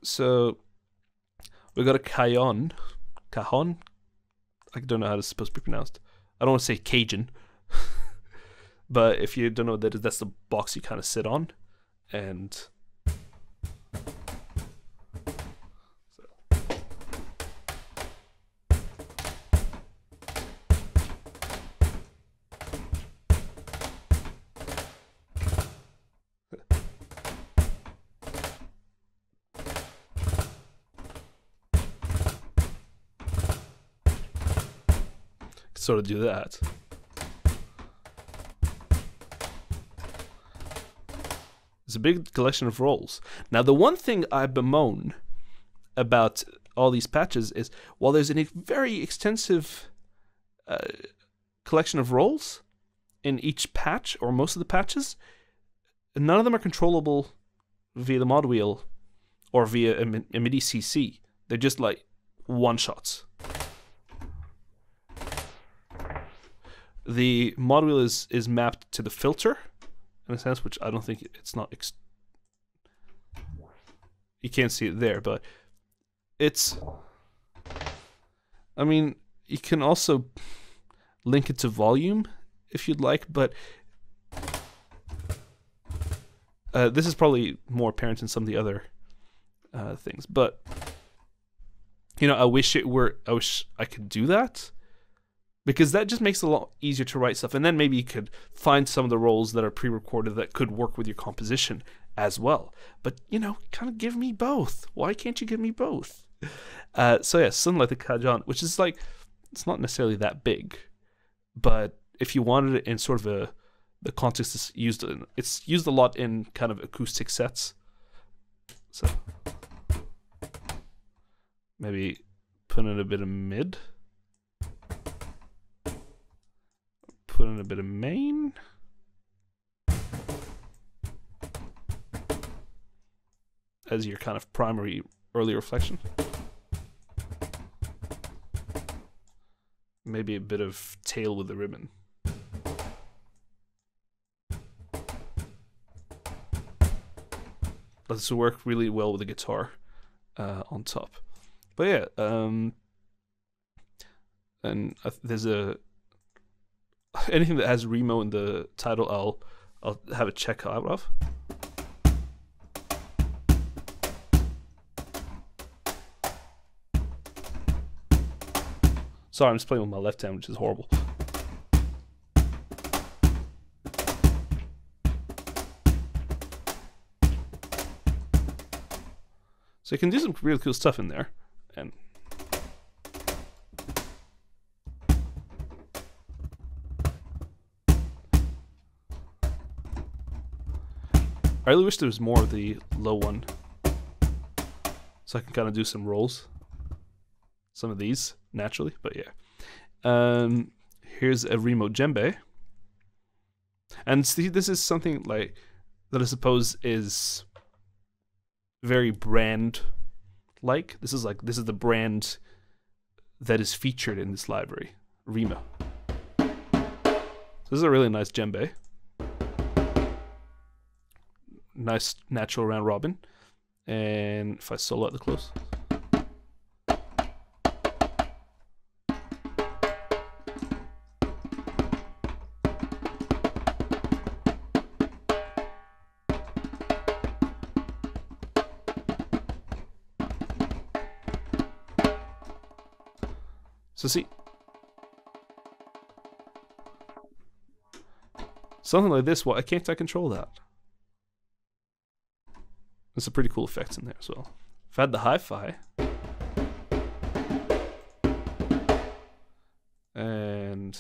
So we got a cajon. I don't know how it's supposed to be pronounced. I don't want to say Cajun. But if you don't know what that is, that's the box you kind of sit on. And sort of do that. It's a big collection of rolls. Now, the one thing I bemoan about all these patches is, while there's a very extensive collection of rolls in each patch, or most of the patches, none of them are controllable via the mod wheel or via a MIDI CC. They're just like one-shots. The mod wheel is mapped to the filter, in a sense, which I don't think it's not. You can't see it there, but it's. I mean, you can also link it to volume if you'd like, but this is probably more apparent in some of the other things. But you know, I wish I could do that. Because that just makes it a lot easier to write stuff. And then maybe you could find some of the rolls that are pre-recorded that could work with your composition as well. But, you know, kind of give me both. Why can't you give me both? So yeah, something like the cajon, which is like, it's not necessarily that big. But if you wanted it in sort of the context it's used a lot in kind of acoustic sets. So maybe put in a bit of mid. Put in a bit of main. As your kind of primary early reflection. Maybe a bit of tail with the ribbon. This will work really well with the guitar on top. But yeah, and there's anything that has Remo in the title, I'll have a check out of. Sorry, I'm just playing with my left hand, which is horrible. So you can do some really cool stuff in there, and I really wish there was more of the low one, so I can kind of do some rolls, some of these naturally. But yeah, Here's a remote djembe. And see, this is something like that I suppose is very brand like. This is the brand that is featured in this library, Rima. So this is a really nice djembe. Nice natural round robin. And if I solo at the close. So see, something like this, why can't I control that? There's some pretty cool effects in there as well. If I had the hi-fi, and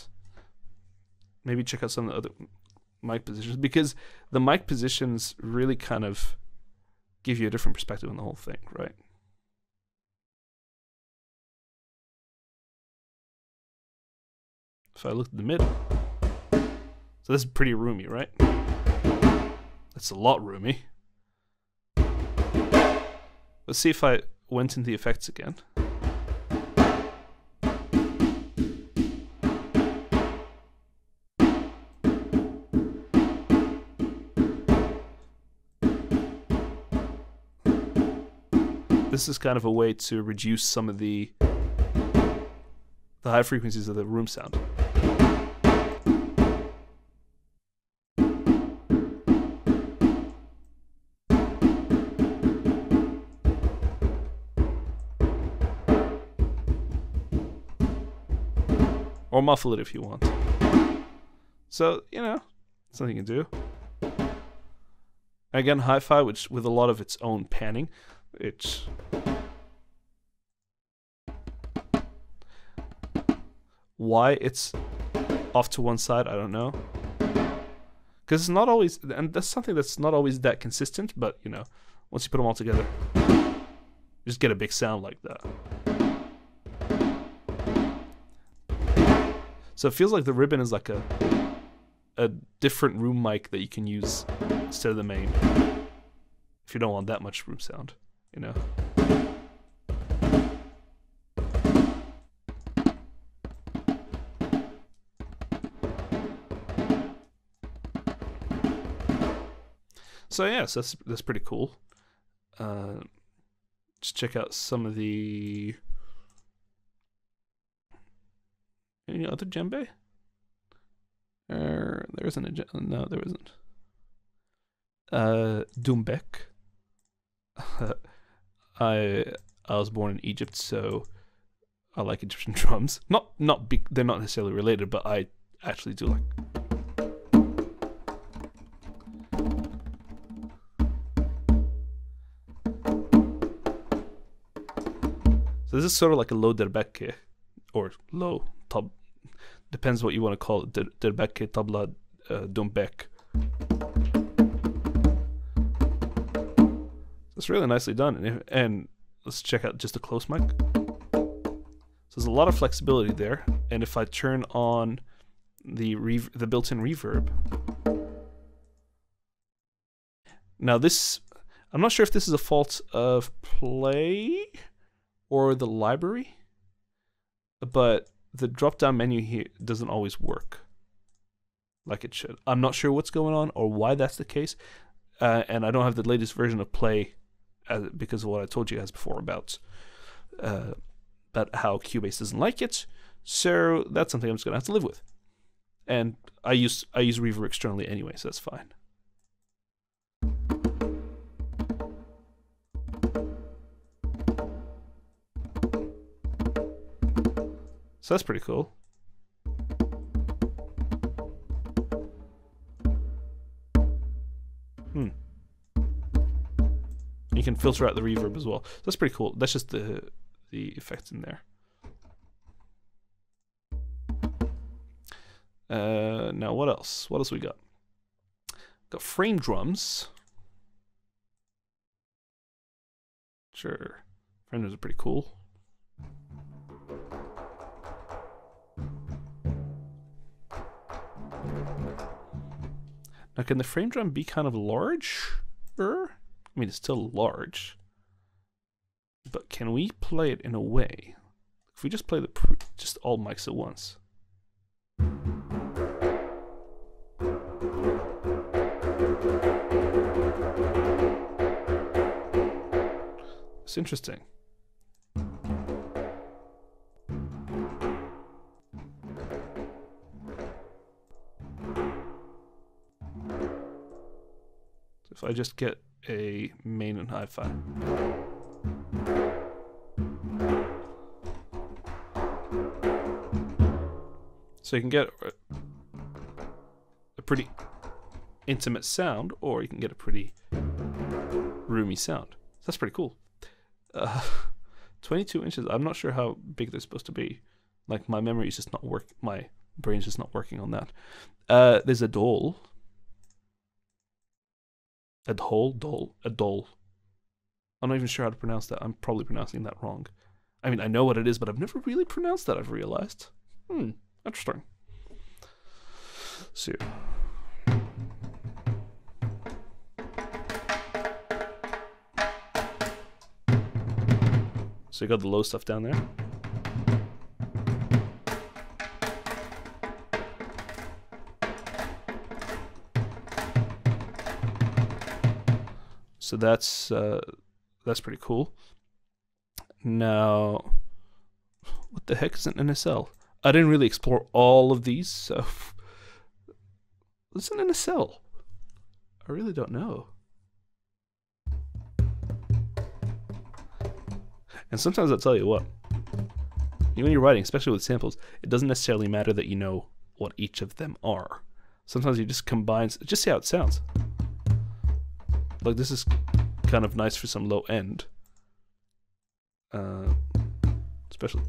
maybe check out some of the other mic positions, because the mic positions really kind of give you a different perspective on the whole thing, right? If I look at the mid, so this is pretty roomy, right? It's a lot roomy. Let's see if I went into the effects again. This is kind of a way to reduce some of the high frequencies of the room sound. Or muffle it if you want. So, you know, something you can do. Again, hi-fi, which with a lot of its own panning, it's why it's off to one side, I don't know. Because it's not always, and that's something that's not always that consistent, but you know, once you put them all together, you just get a big sound like that. So it feels like the ribbon is like a different room mic that you can use instead of the main. If you don't want that much room sound, you know. So yeah, so that's pretty cool. Just check out some of the any other djembe. There isn't a no, there isn't. Dumbek. I was born in Egypt, so I like Egyptian drums. They're not necessarily related, but I actually do like. So this is sort of like a low derbeke, or low tab, depends what you want to call it. Derbeke, tabla, dumbek. It's really nicely done, and let's check out just a close mic. So there's a lot of flexibility there, and if I turn on the built-in reverb, now this, I'm not sure if this is a fault of Play or the library, but the drop-down menu here doesn't always work like it should. I'm not sure what's going on or why that's the case, and I don't have the latest version of Play because of what I told you guys before about how Cubase doesn't like it. So that's something I'm just gonna have to live with. And I use reverb externally anyway, so that's fine. So that's pretty cool. You can filter out the reverb as well. So that's pretty cool. That's just the effects in there. Now what else? What else we got? Got frame drums. Sure. Frame drums are pretty cool. Now, can the frame drum be kind of large? I mean, it's still large. But can we play it in a way? If we just play just all mics at once. It's interesting. So if I just get a main and hi-fi. So you can get a pretty intimate sound, or you can get a pretty roomy sound. That's pretty cool. 22 inches. I'm not sure how big they're supposed to be. Like, my memory is just not my brain's just not working on that. There's a dole. A dole. I'm not even sure how to pronounce that. I'm probably pronouncing that wrong. I mean, I know what it is, but I've never really pronounced that, I've realized. Interesting. So you got the low stuff down there. So that's pretty cool. Now, what the heck is an NSL? I didn't really explore all of these, so what's an NSL? I really don't know. And sometimes I'll tell you what, when you're writing, especially with samples, it doesn't necessarily matter that you know what each of them are. Sometimes you just combine, just see how it sounds. Like, this is kind of nice for some low end. Especially.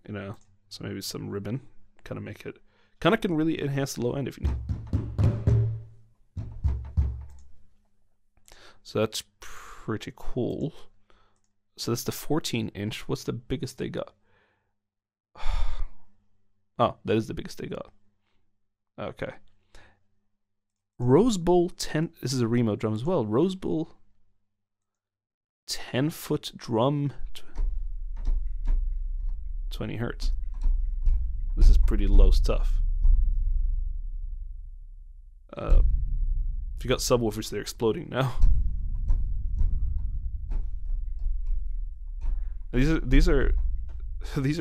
You know, so maybe some ribbon, kind of make it, kind of can really enhance the low end if you need. So that's pretty cool. So that's the 14-inch. What's the biggest they got? Oh, that is the biggest they got. Okay. Rose Bowl 10. This is a remote drum as well. Rose Bowl 10-foot drum. 20 hertz. This is pretty low stuff. If you got subwoofers, they're exploding now. These are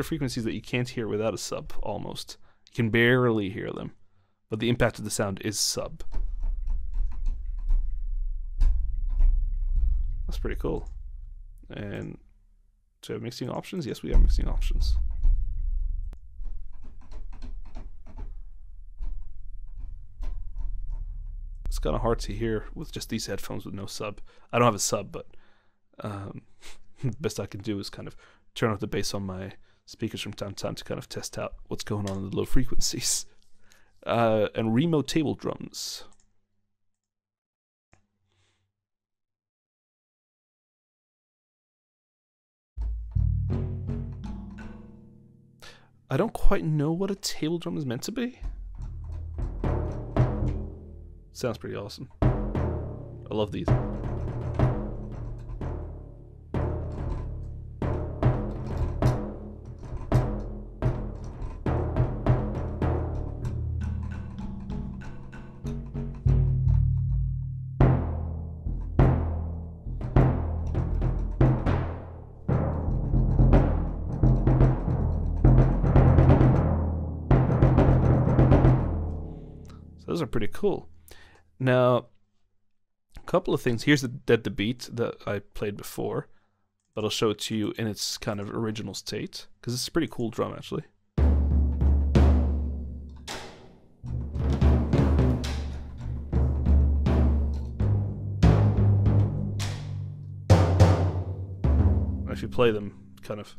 frequencies that you can't hear without a sub, almost. You can barely hear them, but the impact of the sound is sub. That's pretty cool. And do we have mixing options? Yes, we have mixing options. It's kind of hard to hear with just these headphones with no sub. I don't have a sub, but the best I can do is kind of turn off the bass on my speakers from time to time to kind of test out what's going on in the low frequencies. And remote table drums. I don't quite know what a table drum is meant to be. Sounds pretty awesome. I love these. Those are pretty cool. Now, a couple of things. Here's the beat that I played before, but I'll show it to you in its kind of original state, because it's a pretty cool drum, actually. If you play them, kind of.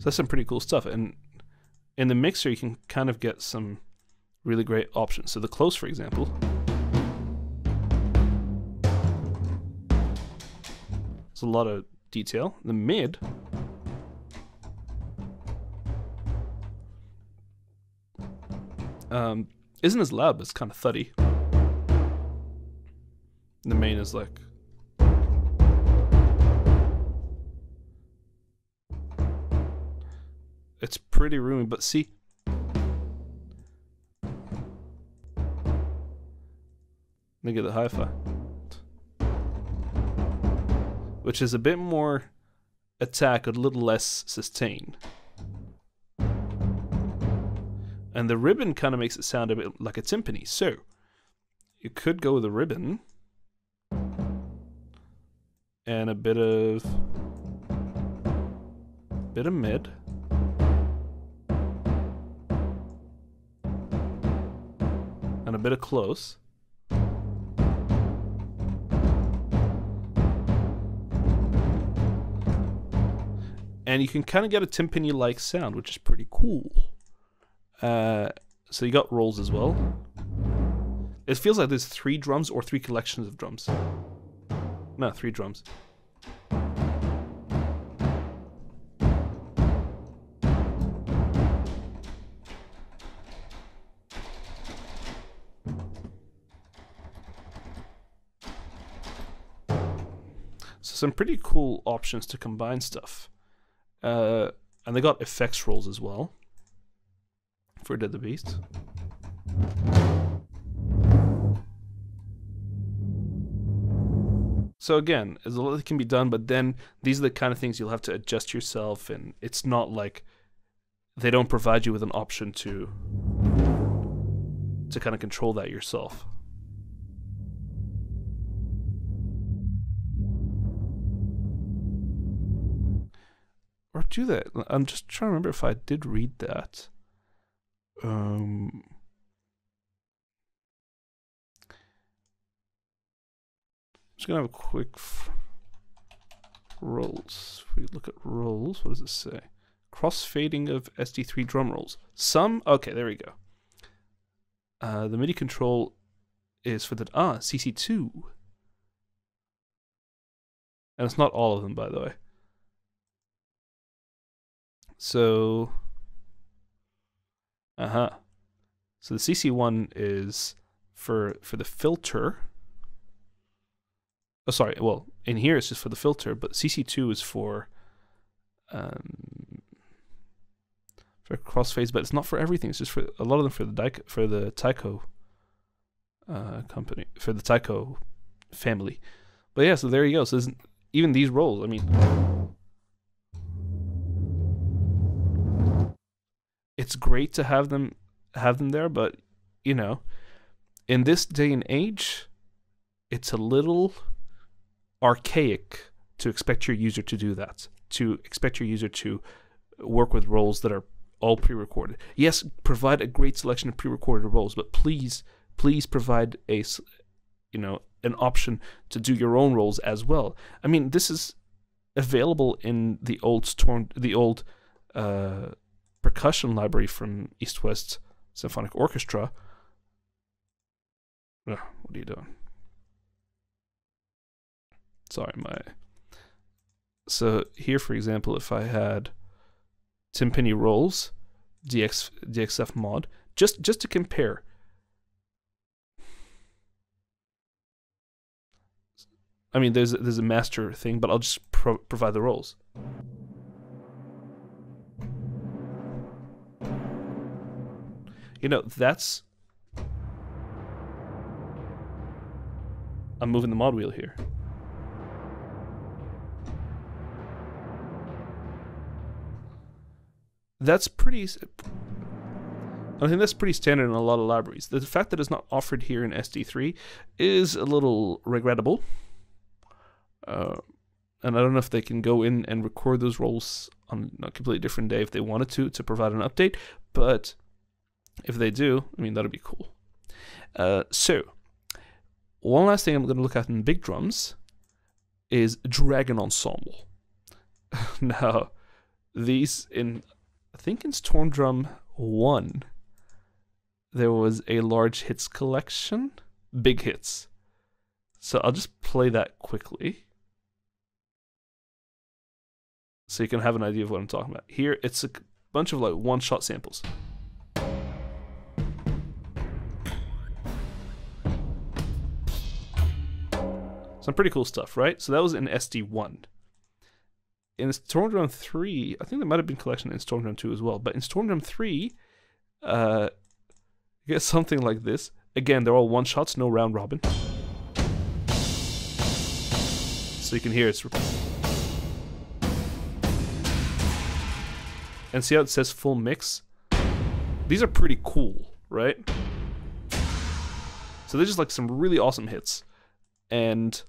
that's some pretty cool stuff. And in the mixer, you can kind of get some really great options. So the close, for example, there's a lot of detail. The mid, isn't as loud, but it's kind of thuddy. The main is like, it's pretty roomy, but see, look at the hi-fi, which is a bit more attack, a little less sustain. And the ribbon kind of makes it sound a bit like a timpani. So you could go with a ribbon and a bit of mid. And a bit of close. And you can kind of get a timpani-like sound, which is pretty cool. So you got rolls as well. It feels like there's 3 drums or 3 collections of drums. No, 3 drums. So some pretty cool options to combine stuff. And they got effects rolls as well for Dead the Beast. So again, there's a lot that can be done, but then these are the kind of things you'll have to adjust yourself, and it's not like they don't provide you with an option to kind of control that yourself. Or do that. I'm just trying to remember if I did read that. Just gonna have a quick rolls. If we look at rolls, what does it say? Crossfading of SD3 drum rolls. Some, okay, there we go. The MIDI control is for the CC2, and it's not all of them, by the way. So, so the CC1 is for the filter. Oh, sorry. Well, in here it's just for the filter, but CC2 is for crossfades, but it's not for everything. It's just for a lot of them for the Taiko company, for the Taiko family. But yeah, so there you go. So even these rolls, I mean, it's great to have them there, but you know, in this day and age, it's a little archaic to expect your user to do that, to expect your user to work with rolls that are all pre-recorded. Yes, provide a great selection of pre-recorded rolls, but please provide an option to do your own rolls as well. I mean, this is available in the old percussion library from East West Symphonic Orchestra. What are you doing? Sorry, so here, for example, if I had timpani rolls, DXF mod, just to compare. I mean, there's a master thing, but I'll just provide the rolls. You know, that's... I'm moving the mod wheel here. That's pretty... I think that's pretty standard in a lot of libraries. The fact that it's not offered here in SD3 is a little regrettable. And I don't know if they can go in and record those rolls on a completely different day if they wanted to provide an update. But if they do, I mean, that'd be cool. So, one last thing I'm going to look at in big drums is Dragon Ensemble. Now, these in, I think in Stormdrum 1, there was a large hits collection, big hits. So I'll just play that quickly, so you can have an idea of what I'm talking about. Here, it's a bunch of like one-shot samples. Some pretty cool stuff, right? So that was in SD1. In Stormdrum 3, I think there might have been collection in Stormdrum 2 as well, but in Stormdrum 3, you get something like this. Again, they're all one-shots, no round robin. So you can hear it's... And see how it says full mix? These are pretty cool, right? So they're just like some really awesome hits. And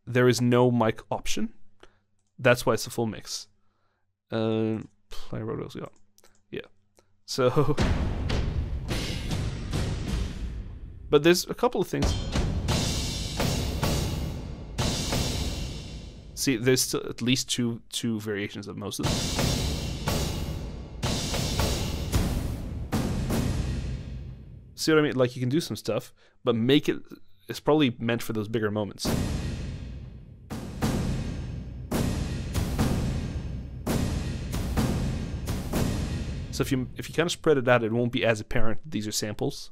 there is no mic option. That's why it's a full mix. Play what else we got? Yeah. So... But there's a couple of things. See, there's still at least two variations of most of them. See what I mean? Like, you can do some stuff, but make it... It's probably meant for those bigger moments. So if you kind of spread it out, it won't be as apparent these are samples.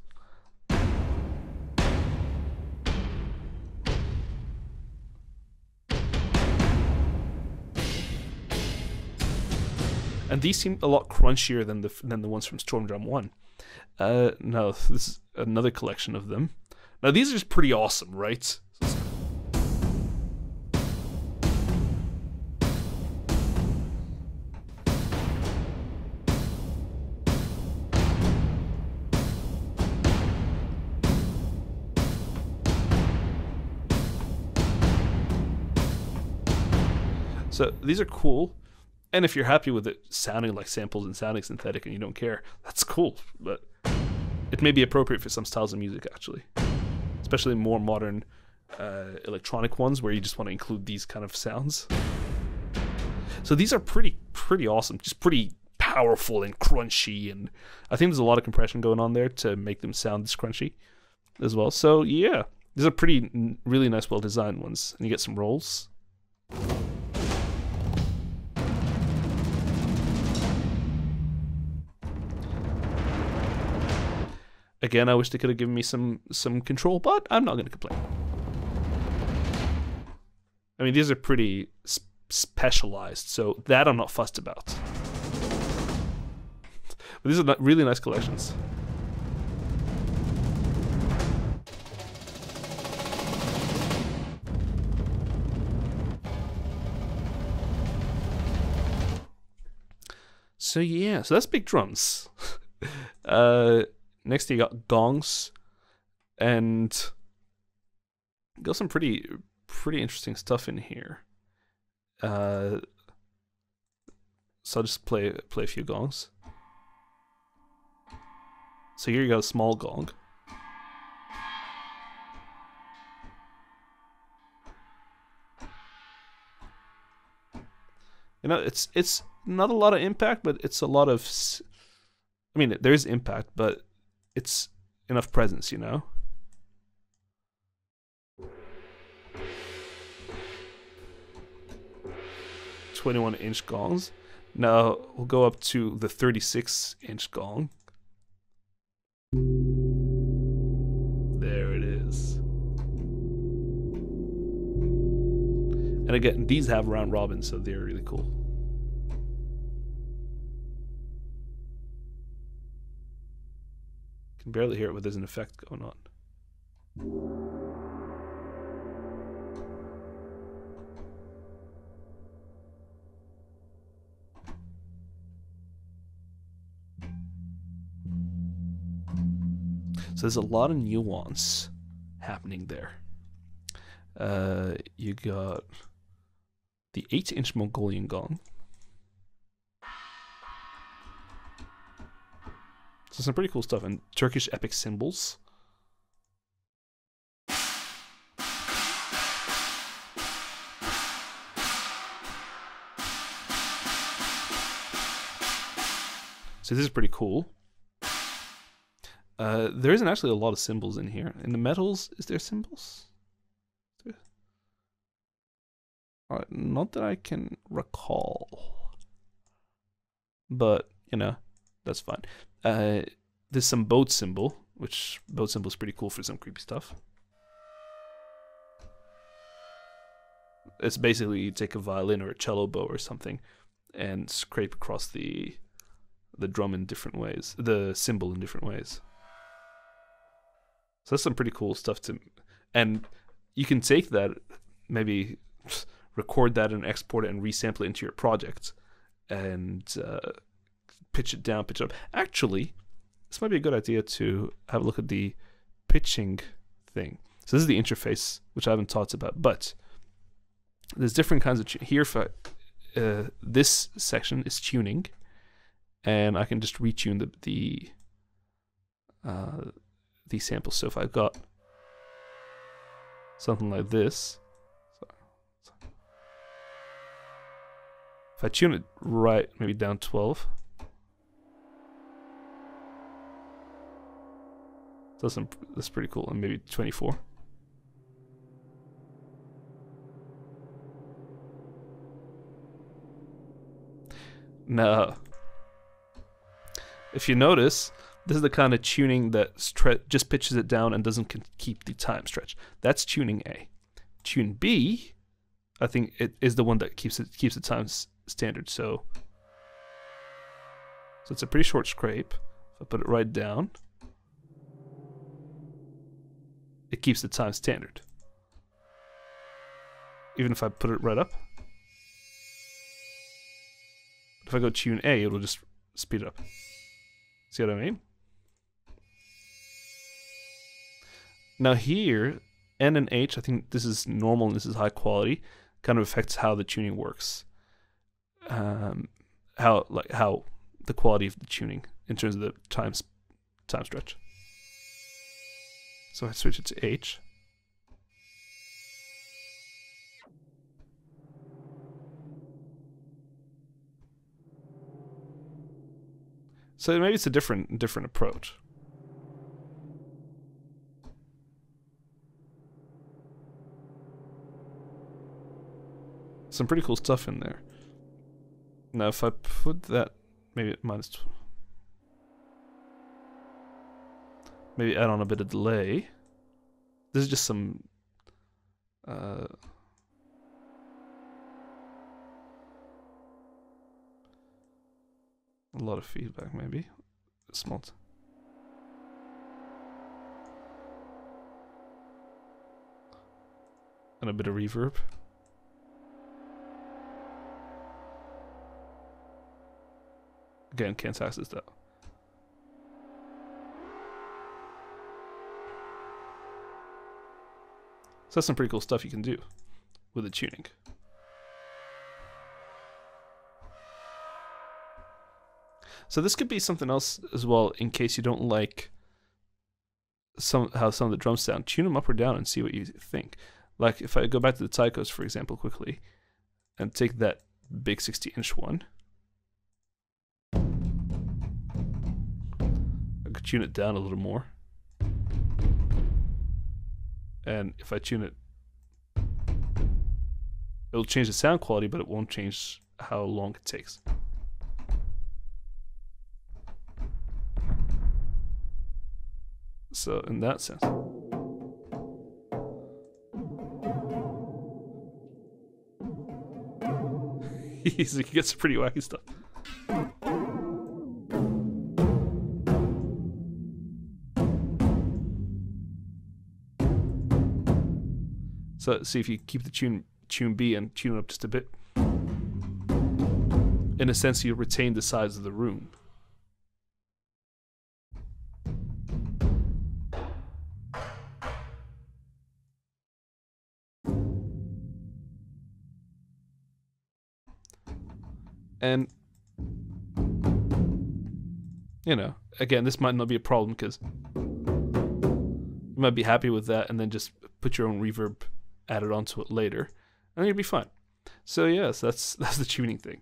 And these seem a lot crunchier than the ones from Stormdrum 1. No, this is another collection of them. Now these are just pretty awesome, right? So these are cool. And if you're happy with it sounding like samples and sounding synthetic and you don't care, that's cool. But it may be appropriate for some styles of music, actually. Especially more modern electronic ones where you just want to include these kind of sounds. So these are pretty awesome. Just pretty powerful and crunchy. And I think there's a lot of compression going on there to make them sound this crunchy as well. So yeah, these are really nice, well-designed ones. And you get some rolls. Again, I wish they could have given me some control, but I'm not going to complain. I mean, these are pretty specialized, so that I'm not fussed about. But these are really nice collections. So yeah, so that's big drums. Next you got gongs, and got some pretty interesting stuff in here. So I'll just play a few gongs. So here you got a small gong. You know, it's not a lot of impact, but it's a lot of... I mean, there's impact, but it's enough presence, you know? "21-inch gongs. Now we'll go up to the 36-inch gong. There it is. And again, these have round robin, so they're really cool. Can barely hear it, but there's an effect going on. So there's a lot of nuance happening there. You got the 8-inch Mongolian gong. So some pretty cool stuff, and Turkish epic cymbals. So this is pretty cool. There isn't actually a lot of symbols in here. In the metals, is there symbols? Not that I can recall. But, you know, that's fine. There's some boat symbol, which boat symbol is pretty cool for some creepy stuff. It's basically you take a violin or a cello bow or something and scrape across the drum in different ways, the symbol in different ways. So that's some pretty cool stuff and you can take that, maybe record that and export it and resample it into your project and pitch it down, pitch it up. Actually, this might be a good idea to have a look at the pitching thing. So this is the interface, which I haven't talked about, but there's different kinds of here. For this section is tuning, and I can just retune the samples. So if I've got something like this, if I tune it right, maybe down 12, that's pretty cool, and maybe 24. Now, if you notice, this is the kind of tuning that just pitches it down and doesn't keep the time stretch. That's tuning A. Tune B, I think it is the one that keeps the time standard. So it's a pretty short scrape. If I put it right down, it keeps the time standard. Even if I put it right up. If I go tune A, it'll just speed it up. See what I mean? Now here, N and H, I think this is normal and this is high quality, kind of affects how the tuning works. How the quality of the tuning in terms of the time stretch. So I switch it to H. So maybe it's a different approach. Some pretty cool stuff in there. Now if I put that maybe at minus, maybe add on a bit of delay. This is just some a lot of feedback, maybe. Small. And a bit of reverb. Again, can't access that. So that's some pretty cool stuff you can do with the tuning. So this could be something else as well, in case you don't like how some of the drums sound. Tune them up or down and see what you think. Like if I go back to the taikos, for example, quickly, and take that big 60-inch one, I could tune it down a little more. And if I tune it, it'll change the sound quality, but it won't change how long it takes. So in that sense, he gets pretty wacky stuff. So see if you keep the tune B and tune it up just a bit. In a sense, you retain the size of the room. And, you know, again, this might not be a problem because you might be happy with that and then just put your own reverb added onto it later, and you'll be fine. So yes, that's the tuning thing.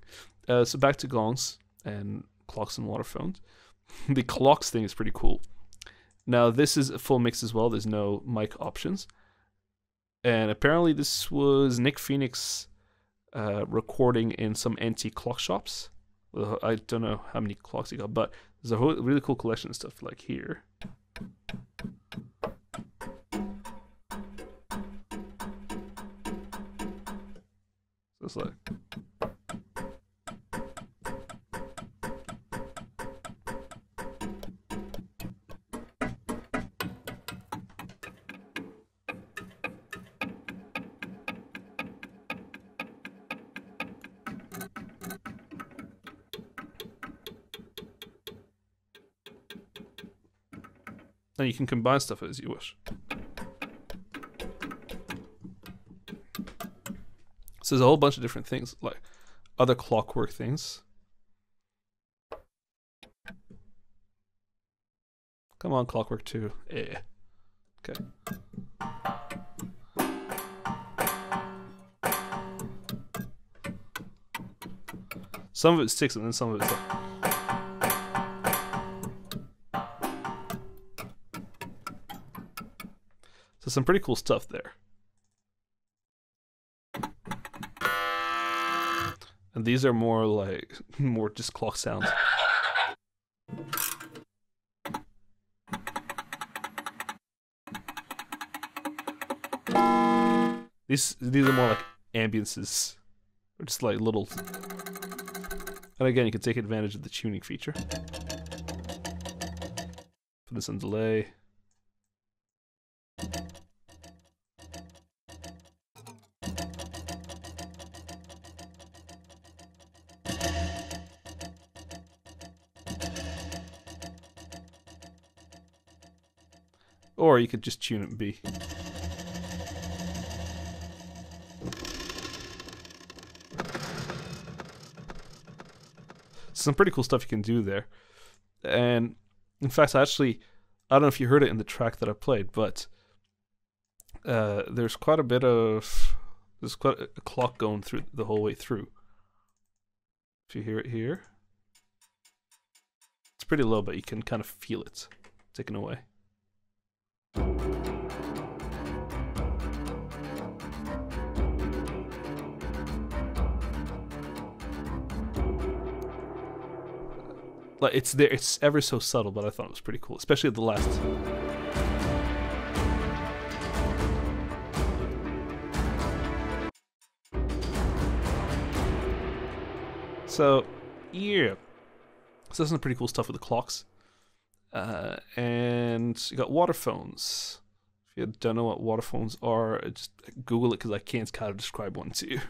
So back to gongs and clocks and water phones. The clocks thing is pretty cool. Now this is a full mix as well. There's no mic options. And apparently this was Nick Phoenix recording in some antique clock shops. I don't know how many clocks he got, but there's a really cool collection of stuff like here. So it's like... And you can combine stuff as you wish. So there's a whole bunch of different things, like other clockwork things. Come on, Clockwork 2. Yeah. Okay. Some of it sticks and then some of it's like... So some pretty cool stuff there. And these are more like, more just clock sounds. These are more like ambiances. Or just like little... And again, you can take advantage of the tuning feature. Put this on delay. Or you could just tune it and be. Some pretty cool stuff you can do there. And in fact, I don't know if you heard it in the track that I played, but there's quite a clock going through the whole way through. If you hear it here, it's pretty low, but you can kind of feel it taken away. Like it's there, it's ever so subtle, but I thought it was pretty cool, especially at the last. So, yeah. So there's some pretty cool stuff with the clocks. And you got water phones. If you don't know what water phones are, just Google it because I can't kind of describe one to you.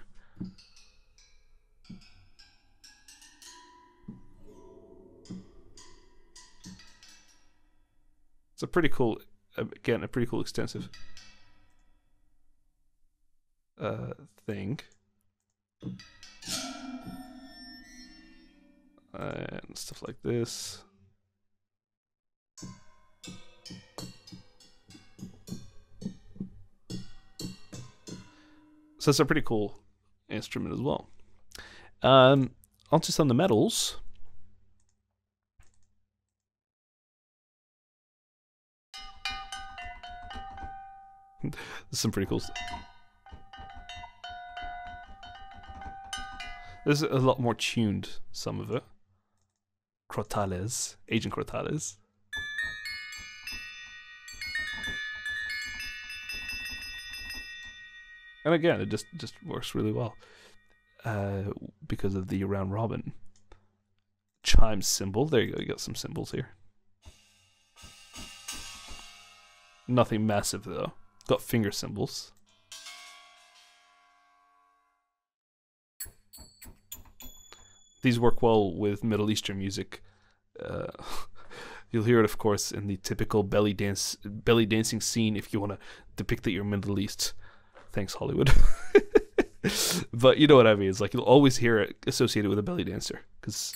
It's a pretty cool, again, a pretty cool extensive thing. And stuff like this. So it's a pretty cool instrument as well. Onto some of the metals. There's some pretty cool stuff. There's a lot more tuned, some of it. Crotales, Agent Crotales. And again, it just works really well because of the round robin chime symbol. There you go, you got some symbols here. Nothing massive though. Got finger symbols. These work well with Middle Eastern music. You'll hear it, of course, in the typical belly dancing scene if you want to depict that you're Middle East. Thanks, Hollywood. But you know what I mean. It's like you'll always hear it associated with a belly dancer, because.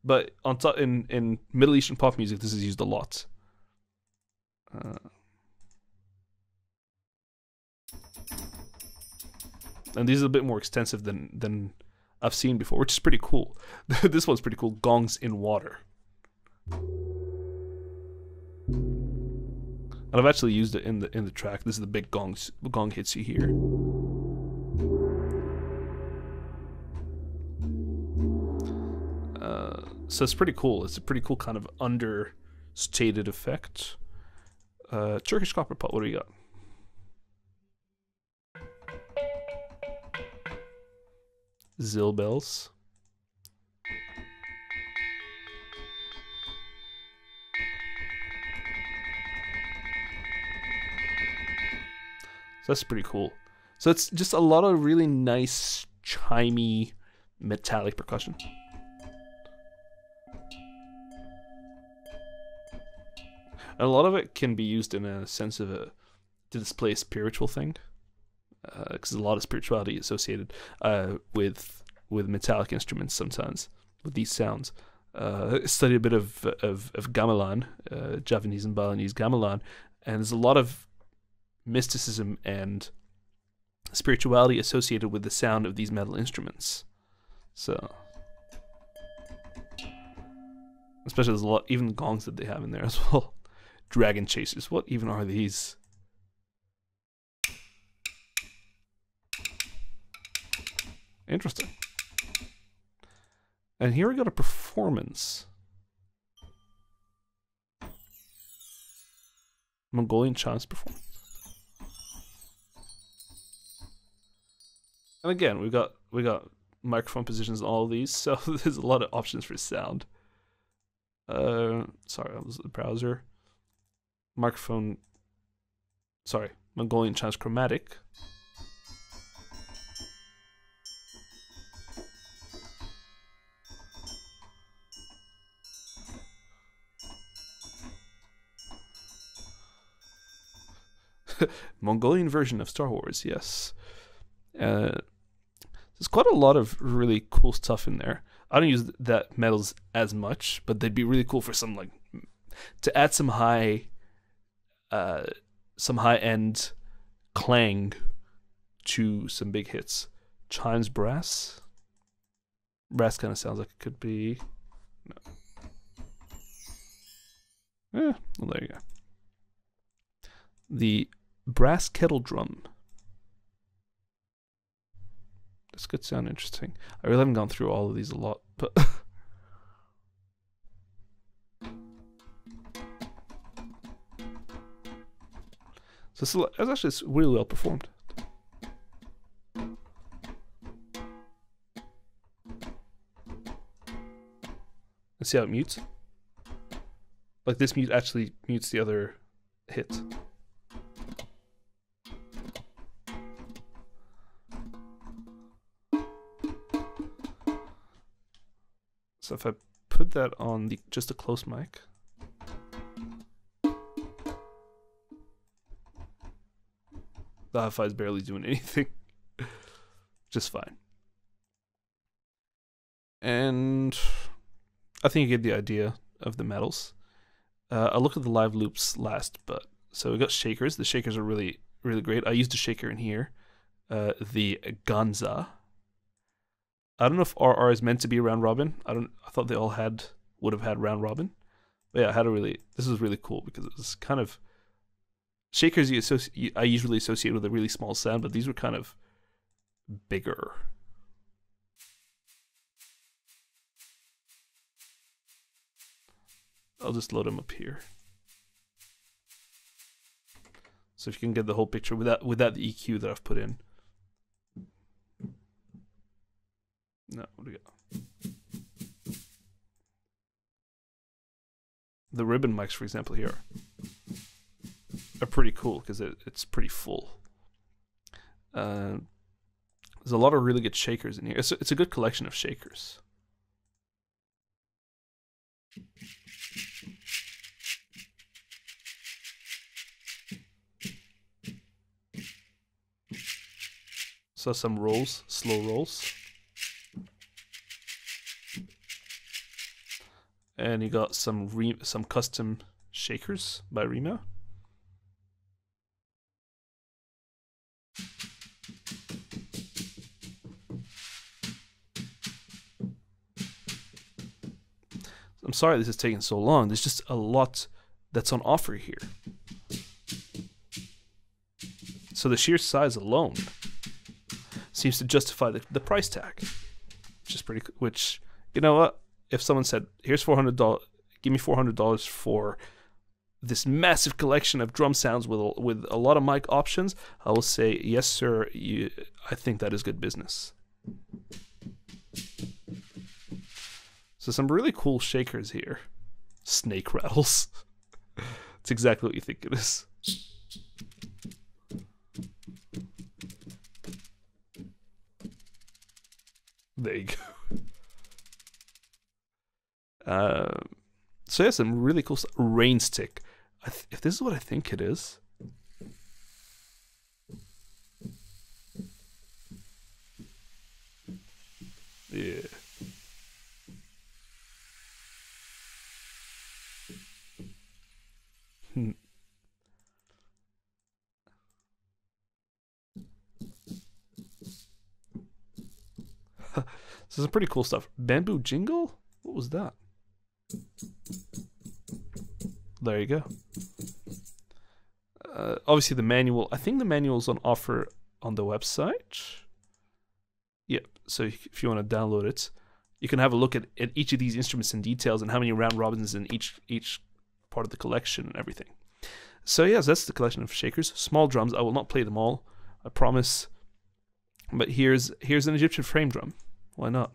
But on top in Middle Eastern pop music, this is used a lot. And these are a bit more extensive than I've seen before, which is pretty cool. This one's pretty cool. Gongs in water. And I've actually used it in the track. This is the big gong hits you hear. So it's pretty cool. It's a pretty cool kind of understated effect. Turkish copper pot, what do you got? Zil bells. So that's pretty cool. So it's just a lot of really nice, chimey, metallic percussion. And a lot of it can be used in a sense of to display a spiritual thing, because there's a lot of spirituality associated with metallic instruments sometimes, with these sounds. I studied a bit of gamelan, Javanese and Balinese gamelan, and there's a lot of mysticism and spirituality associated with the sound of these metal instruments. So, especially there's a lot, even gongs that they have in there as well. Dragon chasers, what even are these? Interesting. And here we got a performance. Mongolian chants performance. And again, we got microphone positions in all of these, so there's a lot of options for sound. Sorry, that was the browser. Microphone. Sorry, Mongolian chants chromatic. Mongolian version of Star Wars, yes. There's quite a lot of really cool stuff in there. I don't use that metals as much, but they'd be really cool for some, like, to add some high-end clang to some big hits. Chimes brass. Brass kind of sounds like it could be. No. Well, there you go. The brass kettle drum. This could sound interesting. I really haven't gone through all of these a lot, but so it's actually really well performed. Let's see how it mutes. Like this mute actually mutes the other hit. So if I put that on just a close mic, the hi-fi is barely doing anything. Just fine. And I think you get the idea of the metals. I'll look at the live loops last, but so we got shakers. The shakers are really, really great. I used a shaker in here, the Ganza. I don't know if RR is meant to be round robin. I thought they all would have had round robin. But yeah, this is really cool because it was kind of shakers I usually associate with a really small sound, but these were kind of bigger. I'll just load them up here. So if you can get the whole picture without the EQ that I've put in. No, what do we got? The ribbon mics, for example, here are pretty cool because it's pretty full. There's a lot of really good shakers in here. It's a good collection of shakers. So some rolls, slow rolls. And you got some custom shakers by Remo. I'm sorry this is taking so long. There's just a lot that's on offer here. So the sheer size alone seems to justify the price tag, which is pretty. Which, you know what? If someone said, "Here's $400, give me $400 for this massive collection of drum sounds with a lot of mic options," I will say, "Yes, sir. I think that is good business." So some really cool shakers here. Snake rattles. It's exactly what you think it is. There you go. So yeah, some really cool stuff. Rain stick. If this is what I think it is. Yeah. So some pretty cool stuff. Bamboo jingle? What was that? There you go. Obviously the manual. I think the manual's on offer on the website. Yep. So if you want to download it, you can have a look at each of these instruments in details and how many round robins in each part of the collection and everything. So yes, that's the collection of shakers. Small drums. I will not play them all, I promise. But here's an Egyptian frame drum. Why not?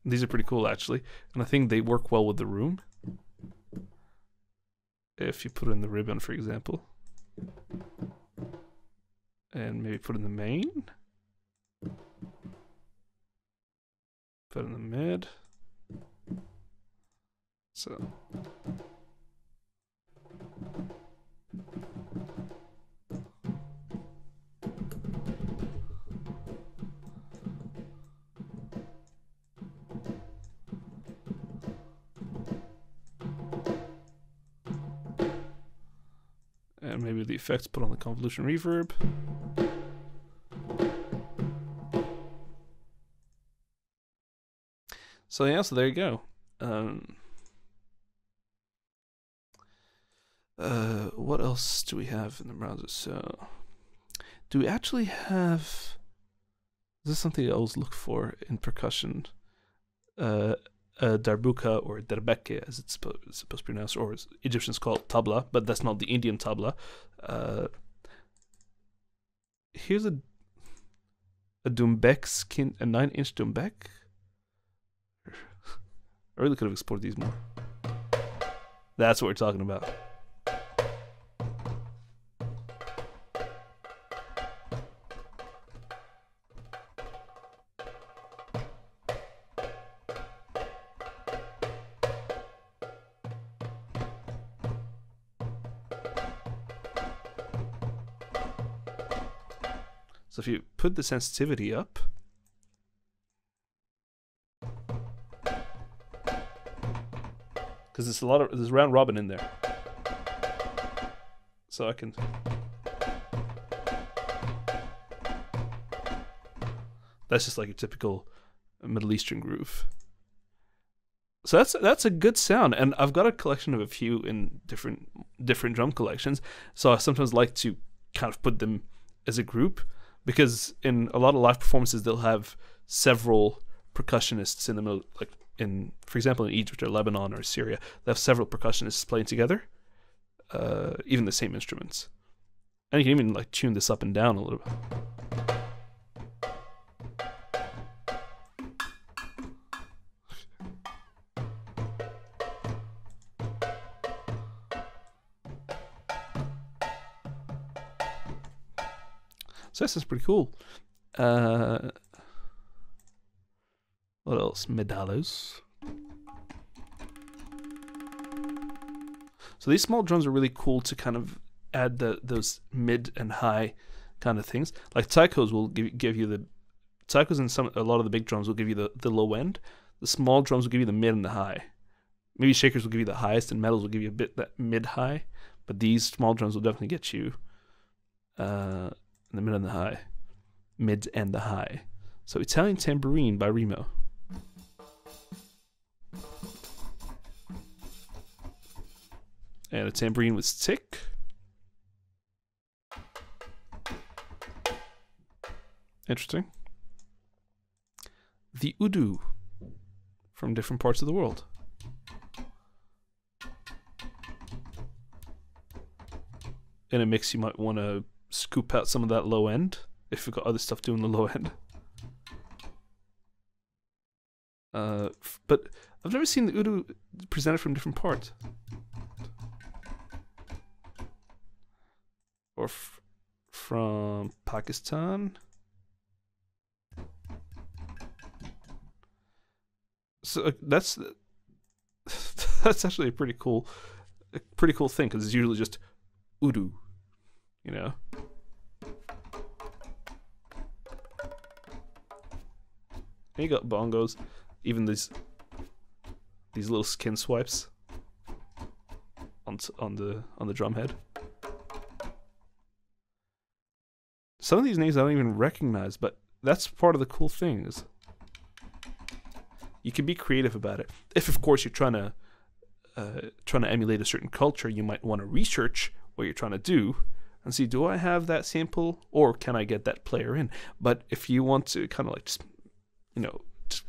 These are pretty cool, actually, and I think they work well with the room. If you put in the ribbon, for example, and maybe put in the main, put in the mid. So. And maybe the effects put on the convolution reverb. So yeah, so there you go. What else do we have in the browser? So, do we actually have? Is this something I always look for in percussion? Darbuka or Derbeke, as it's supposed to be pronounced, or as Egyptians call it, tabla, but that's not the Indian tabla. Here's a Dumbek a 9-inch Dumbek. I really could have explored these more. That's what we're talking about. So if you put the sensitivity up, because there's round robin in there, so I can. That's just like a typical Middle Eastern groove. So that's a good sound, and I've got a collection of a few in different drum collections. So I sometimes like to kind of put them as a group. Because in a lot of live performances, they'll have several percussionists in the middle, like for example, in Egypt or Lebanon or Syria, they have several percussionists playing together, even the same instruments. And you can even like tune this up and down a little bit. So this is pretty cool. What else? Medalos. So these small drums are really cool to kind of add those mid and high kind of things. Like taikos will give you the taikos, and a lot of the big drums will give you the low end. The small drums will give you the mid and the high. Maybe shakers will give you the highest, and metals will give you a bit that mid high. But these small drums will definitely get you the mid and the high. mid, and the high. So Italian Tambourine by Remo. And a tambourine with stick. Interesting. The Udu from different parts of the world. In a mix, you might want to scoop out some of that low end if you've got other stuff doing the low end. But I've never seen the Udu presented from different parts. Or from Pakistan. So that's actually a pretty cool thing, because it's usually just Udu, you know. And you got bongos, even these little skin swipes on the drum head. Some of these names I don't even recognize, but that's part of the cool things. You can be creative about it. If, of course, you're trying to emulate a certain culture, you might want to research what you're trying to do and see, do I have that sample, or can I get that player in? But if you want to kind of like just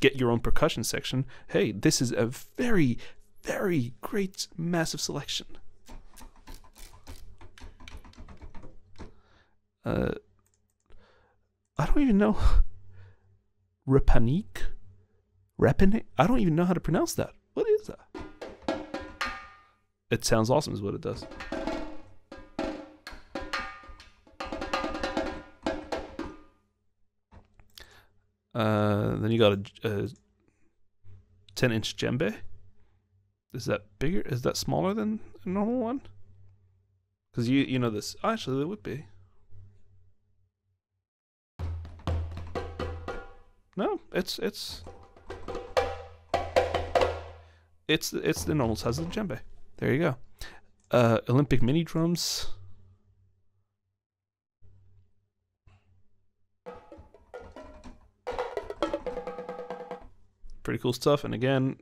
get your own percussion section, hey, this is a very, very great, massive selection. I don't even know. Rapanik? I don't even know how to pronounce that. What is that? It sounds awesome is what it does. Then you got a 10-inch djembe. Is that bigger? Is that smaller than a normal one? Because you know this. Actually, it would be. No, it's the normal size of the djembe. There you go. Olympic mini drums. Pretty cool stuff, and again,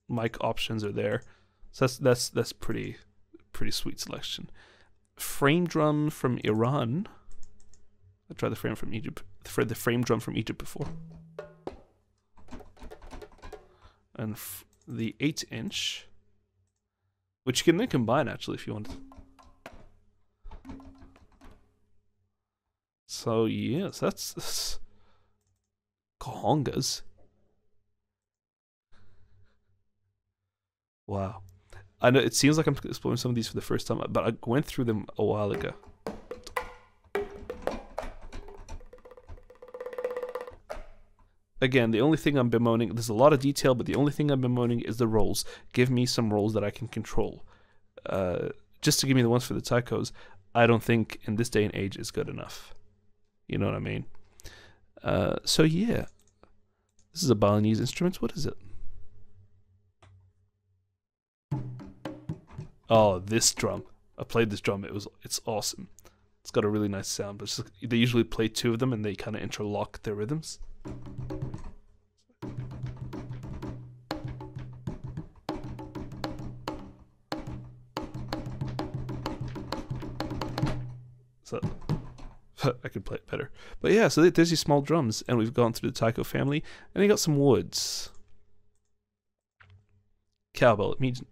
mic options are there. So that's pretty sweet selection. Frame drum from Iran. I tried the frame from Egypt. The frame drum from Egypt before. And the 8-inch, which you can then combine actually if you want. So yes, that's congas. Wow. I know it seems like I'm exploring some of these for the first time, but I went through them a while ago. Again, the only thing I'm bemoaning, there's a lot of detail, but the only thing I'm bemoaning is the rolls. Give me some rolls that I can control. Just to give me the ones for the taikos, I don't think in this day and age is good enough. You know what I mean? So yeah. This is a Balinese instrument. What is it? Oh, this drum. I played this drum. It's awesome. It's got a really nice sound, but they usually play two of them and they kind of interlock their rhythms. So I could play it better. But yeah, so there's these small drums, and we've gone through the taiko family, and you got some woods. Cowbell. It means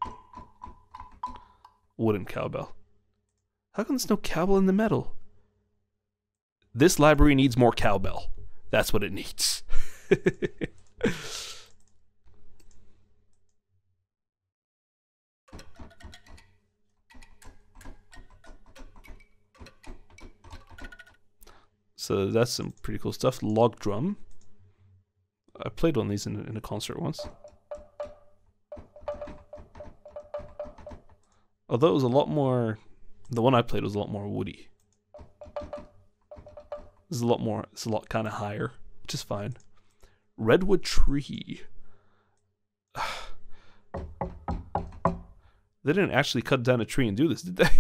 wooden cowbell. How come there's no cowbell in the metal? This library needs more cowbell. That's what it needs. So that's some pretty cool stuff. Log drum. I played one of these in a concert once. Although it was a lot more, the one I played was a lot more woody. It's a lot kind of higher, which is fine. Redwood tree. They didn't actually cut down a tree and do this, did they?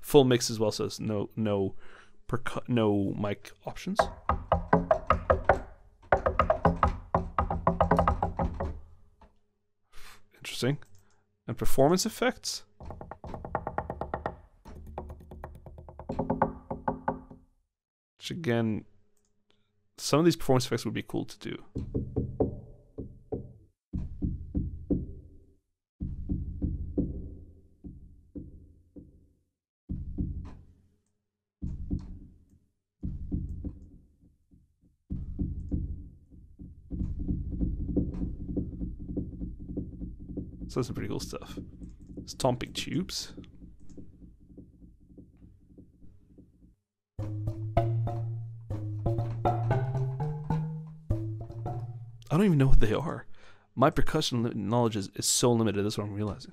Full mix as well, so no mic options. interesting. And performance effects. Which again, some of these performance effects would be cool to do. So that's some pretty cool stuff. Stomping tubes. I don't even know what they are. My percussion knowledge is so limited, that's what I'm realizing.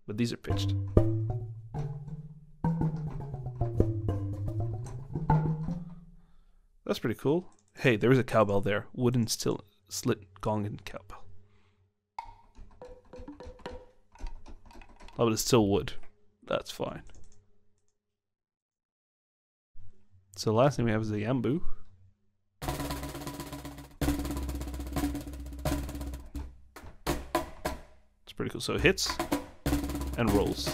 But these are pitched. That's pretty cool. Hey, there is a cowbell there. Wooden slit gong and cowbell. Oh, but it's still wood. That's fine. So the last thing we have is a yambu. It's pretty cool. So it hits and rolls.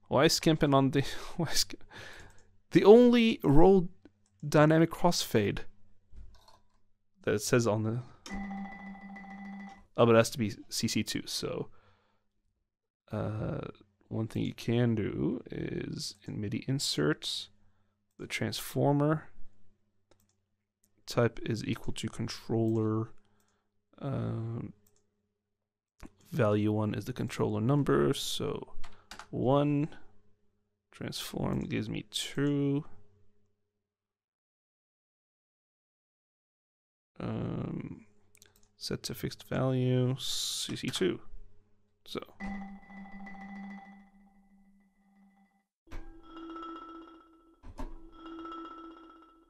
Why skimping on the... The only roll dynamic crossfade that it says on the... Oh, but it has to be CC2, so... one thing you can do is in MIDI inserts, the transformer type is equal to controller. Value 1 is the controller number, so 1 transform gives me 2. Set to fixed value, CC2. So.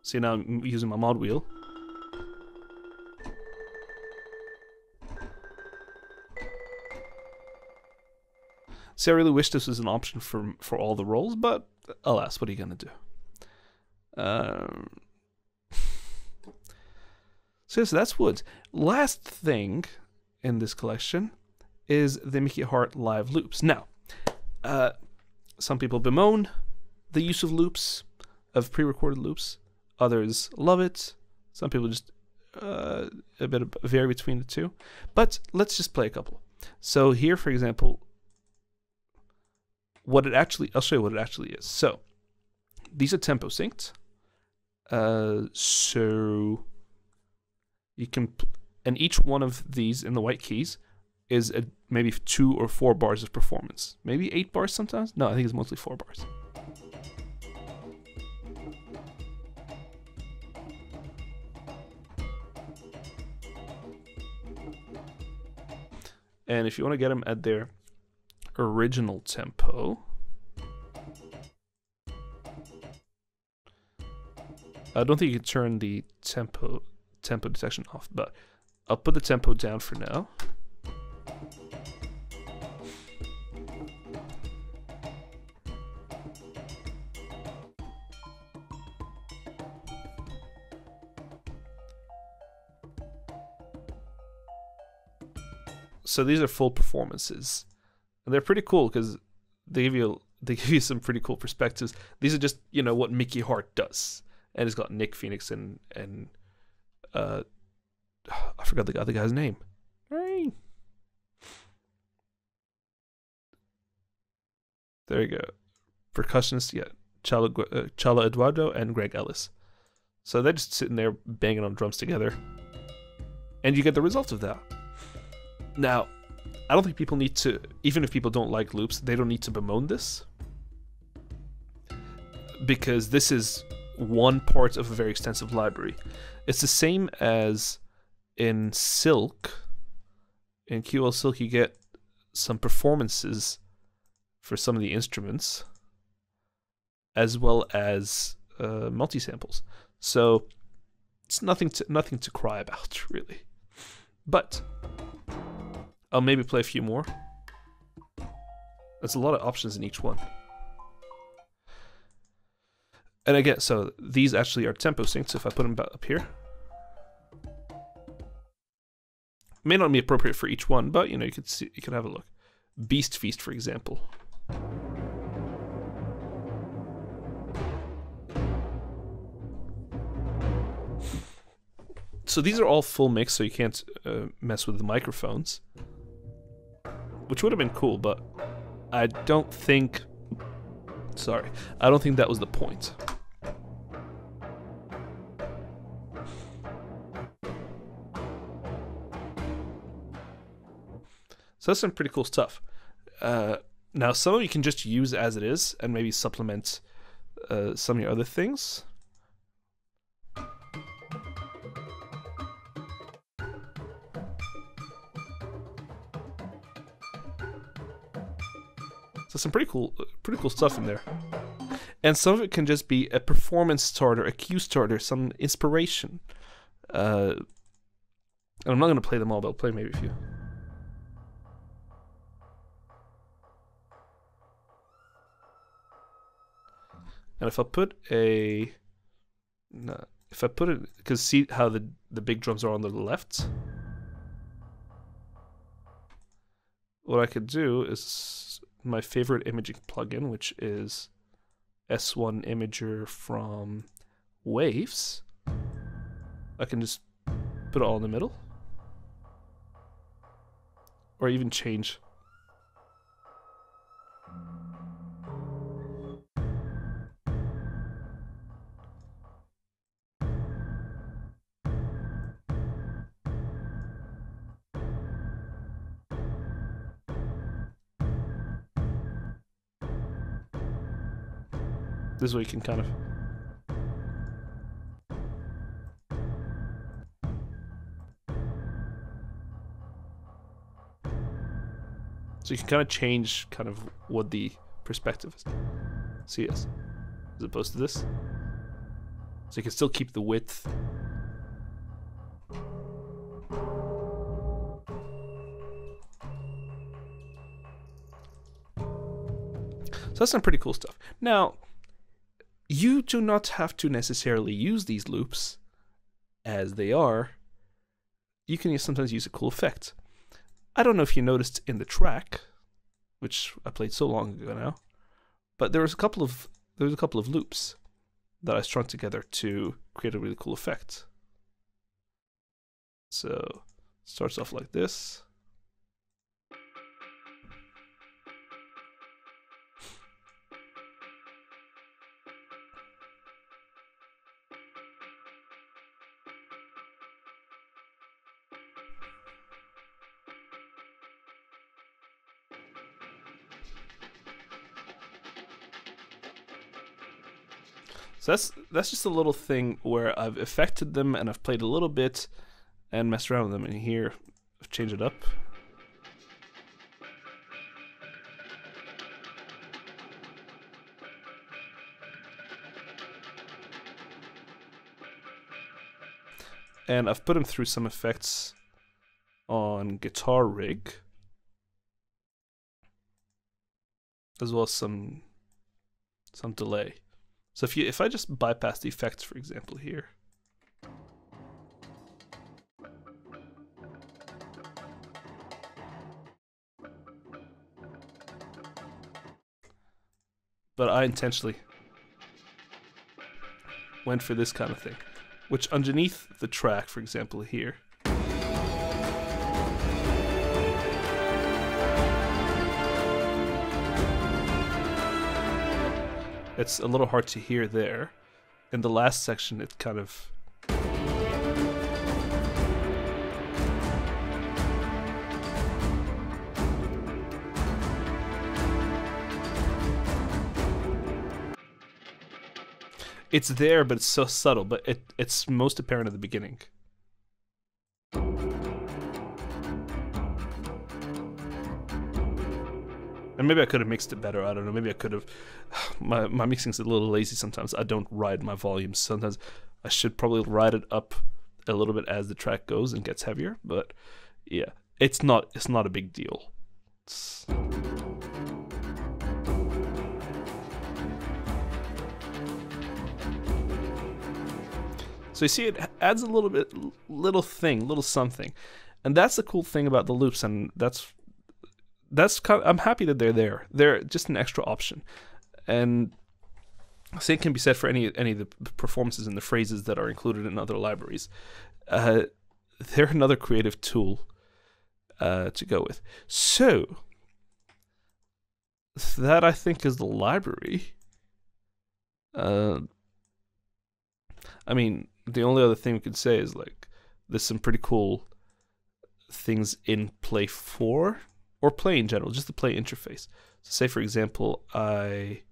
See, now I'm using my mod wheel. See, I really wish this was an option for all the roles, but alas, what are you gonna do? So that's woods. Last thing in this collection is the Mickey Hart live loops. Now, some people bemoan the use of loops, of pre-recorded loops. Others love it. Some people just a bit vary between the two. But let's just play a couple. So here, for example, I'll show you what it actually is. So these are tempo synced. So you can, and each one of these in the white keys is maybe 2 or 4 bars of performance. Maybe 8 bars sometimes. No, I think it's mostly 4 bars. And if you want to get them at their original tempo, I don't think you can turn the tempo detection off, but I'll put the tempo down for now. So these are full performances, and they're pretty cool because they give you some pretty cool perspectives. These are just, you know, what Mickey Hart does, and it's got Nick Phoenix and I forgot the other guy's name. There you go, percussionist, yeah, Chalo Eduardo and Greg Ellis. So they're just sitting there banging on drums together, and you get the result of that. Now, I don't think people need to, even if people don't like loops, they don't need to bemoan this, because this is one part of a very extensive library. It's the same as in Silk. In QL Silk, you get some performances for some of the instruments, as well as multi-samples. So it's nothing to cry about, really. But I'll maybe play a few more. There's a lot of options in each one. And again, so these actually are tempo synced. So if I put them up here, May not be appropriate for each one, but you know, you could have a look. Beast Feast, for example. So these are all full mix, so you can't mess with the microphones, which would have been cool, but I don't think. Sorry, I don't think that was the point. So that's some pretty cool stuff. Now, some of it you can just use as it is and maybe supplement some of your other things. So some pretty cool stuff in there. And some of it can just be a performance starter, a cue starter, some inspiration. And I'm not going to play them all, but I'll play maybe a few. And if I put a... No, if I put it... Because see how the big drums are on the left? What I could do is my favorite imaging plugin, which is S1 Imager from Waves. I can just put it all in the middle. Or even change. This way you can kind of... So you can kind of change kind of what the perspective is. See this? As opposed to this. So you can still keep the width. So that's some pretty cool stuff. Now, you do not have to necessarily use these loops as they are. You can sometimes use a cool effect. I don't know if you noticed in the track, which I played so long ago now, but there was a couple of loops that I strung together to create a really cool effect. So it starts off like this. So that's just a little thing where I've affected them and I've played a little bit and messed around with them. And here, I've changed it up. And I've put them through some effects on guitar rig, as well as some delay. So if I just bypass the effects, for example, here. But I intentionally went for this kind of thing, which underneath the track, for example, here. It's a little hard to hear there. In the last section, it kind of... It's there, but it's so subtle, but it's most apparent at the beginning. And maybe I could have mixed it better, I don't know, maybe I could have... My mixing's a little lazy sometimes. I don't ride my volumes. Sometimes I should probably ride it up a little bit as the track goes and gets heavier, but yeah, it's not a big deal. So you see, it adds a little something. And that's the cool thing about the loops, and that's kind of, I'm happy that they're there. They're just an extra option, and same can be said for any of the performances and the phrases that are included in other libraries. They're another creative tool to go with. So that, I think, is the library. I mean, the only other thing we could say is, like, there's some pretty cool things in Play 4, or Play in general, just the Play interface. So say, for example, let's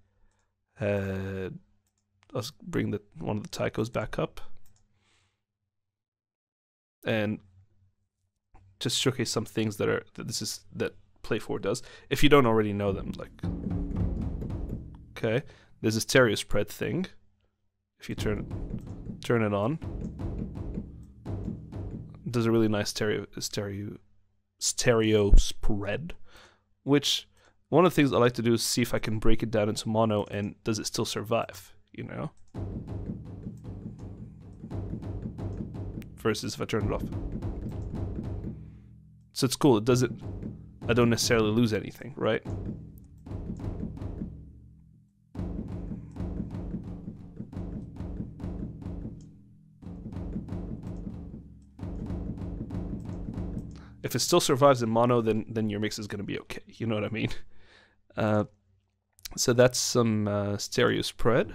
bring one of the taikos back up and just showcase some things that Play 4 does, if you don't already know them. Like, okay, there's a stereo spread thing. If you turn it on, it does a really nice stereo spread, which one of the things I like to do is see if I can break it down into mono, and does it still survive, you know? Versus if I turn it off. So it's cool. I don't necessarily lose anything, right? If it still survives in mono, then your mix is going to be okay. You know what I mean? So that's some stereo spread.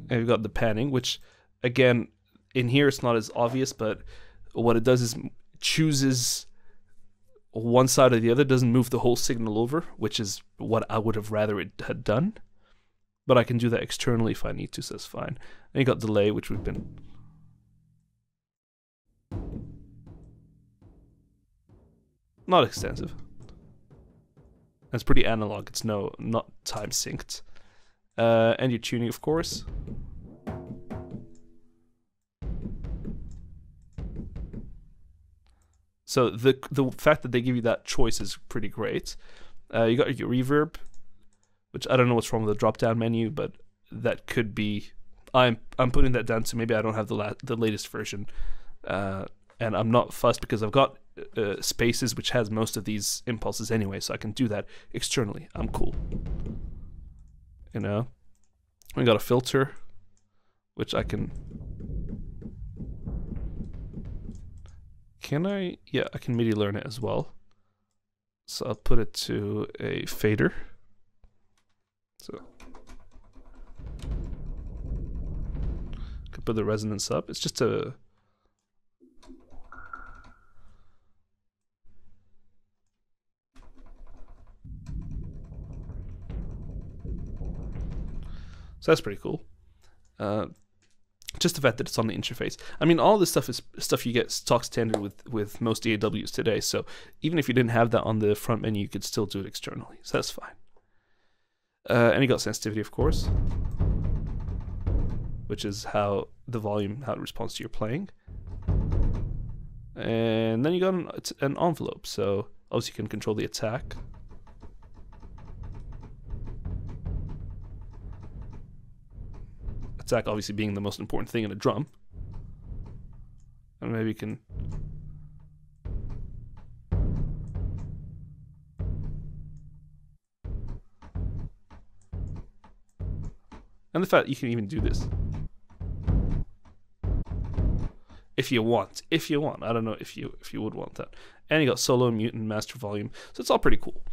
And we've got the panning, which, again, in here it's not as obvious, but what it does is chooses one side or the other, doesn't move the whole signal over, which is what I would have rather it had done. But I can do that externally if I need to, so that's fine. And you got delay, which we've been... not extensive. It's pretty analog. It's not time synced. And your tuning, of course. So the fact that they give you that choice is pretty great. You got your reverb, which I don't know what's wrong with the drop-down menu, but that could be... I'm putting that down to maybe I don't have the latest version, and I'm not fussed because I've got Spaces, which has most of these impulses anyway, so I can do that externally. I'm cool. You know? We got a filter, which I can... Can I? Yeah, I can MIDI learn it as well. So I'll put it to a fader. So could put the resonance up. It's just a... So that's pretty cool. Just the fact that it's on the interface. I mean, all this stuff is stuff you get stock standard with most DAWs today. So even if you didn't have that on the front menu, you could still do it externally. So that's fine. And you got sensitivity, of course, which is how the volume, how it responds to your playing. And then you got an envelope. So obviously you can control the attack. Attack obviously being the most important thing in a drum. And maybe you can... And the fact you can even do this. If you want. I don't know if you would want that. And you got solo, mute, and master volume. So it's all pretty cool.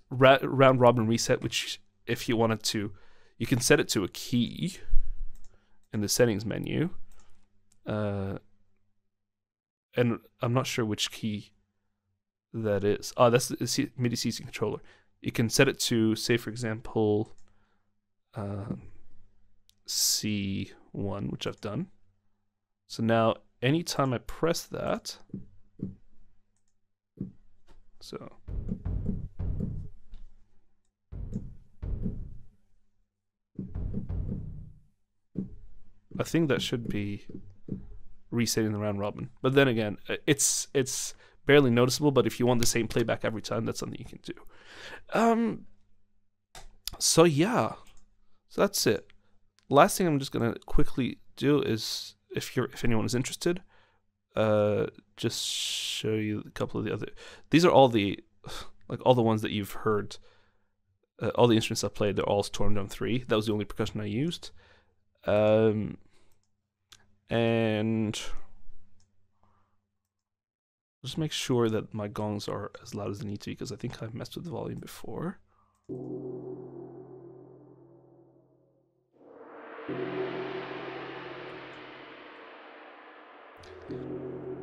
Round robin reset, which if you wanted to, you can set it to a key in the settings menu. And I'm not sure which key that is. Oh, that's the MIDI CC controller. You can set it to, say, for example, C1, which I've done. So now, anytime I press that, so I think that should be resetting the round robin. But then again, it's barely noticeable, but if you want the same playback every time, that's something you can do. So yeah. So that's it. Last thing I'm just gonna quickly do is, if anyone is interested, just show you a couple of the other. These are all the all the ones that you've heard. All the instruments I played, they're all Stormdrum 3. That was the only percussion I used. And just make sure that my gongs are as loud as they need to, because I think I've messed with the volume before.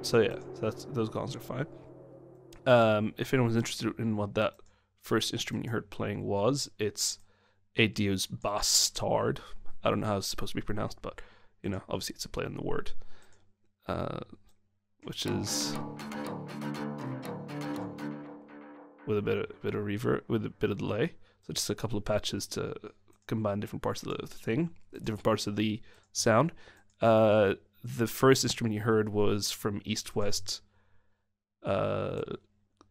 So yeah, those gongs are fine. If anyone's interested in what that first instrument you heard playing was, it's Adio's Bastard. I don't know how it's supposed to be pronounced, but you know, obviously it's a play on the word, which is with a bit of reverb, with a bit of delay. So just a couple of patches to combine different parts of the thing, different parts of the sound. The first instrument you heard was from East West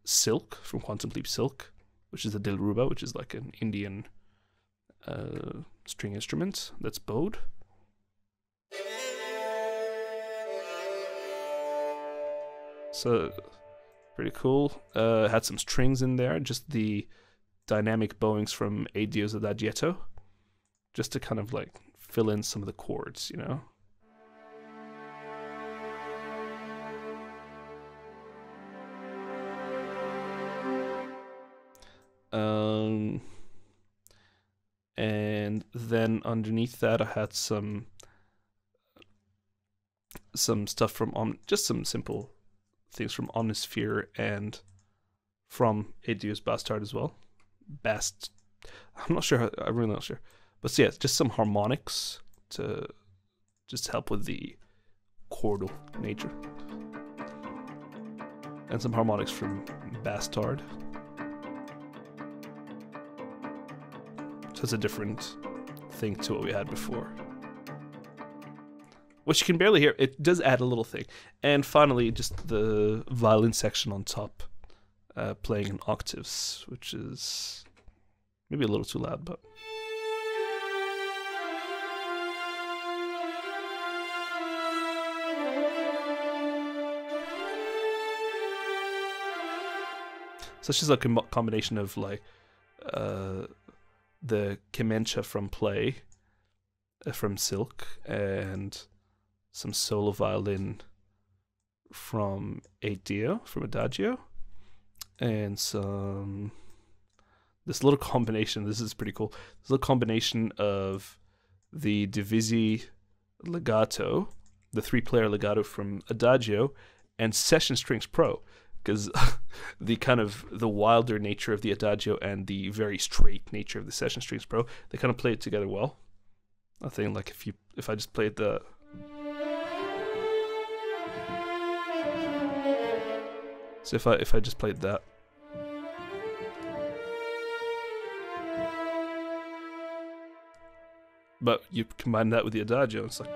Silk, from Quantum Leap Silk, which is the Dilruba, which is like an Indian string instrument that's bowed. So pretty cool. Had some strings in there, just the dynamic bowings from Adio's Adagietto, just to kind of like fill in some of the chords, you know. And then underneath that, I had some stuff from just some simple things from Omnisphere and from Adio's Bastard as well. I'm not sure. I'm really not sure. But yeah, just some harmonics to just help with the chordal nature, and some harmonics from Bastard. So it's a different thing to what we had before, which you can barely hear. It does add a little thing. And finally, just the violin section on top, playing in octaves, which is maybe a little too loud, but so it's just like a combination of like the Kemencha from Play, from Silk, and some solo violin from Adagio, and this little combination. This is pretty cool. This little combination of the Divisi legato, the 3-player legato from Adagio, and Session Strings Pro, because the wilder nature of the Adagio and the very straight nature of the Session Strings Pro, they kind of play it together well. I think like if I just played the if I just played that, but you combine that with the Adagio, it's like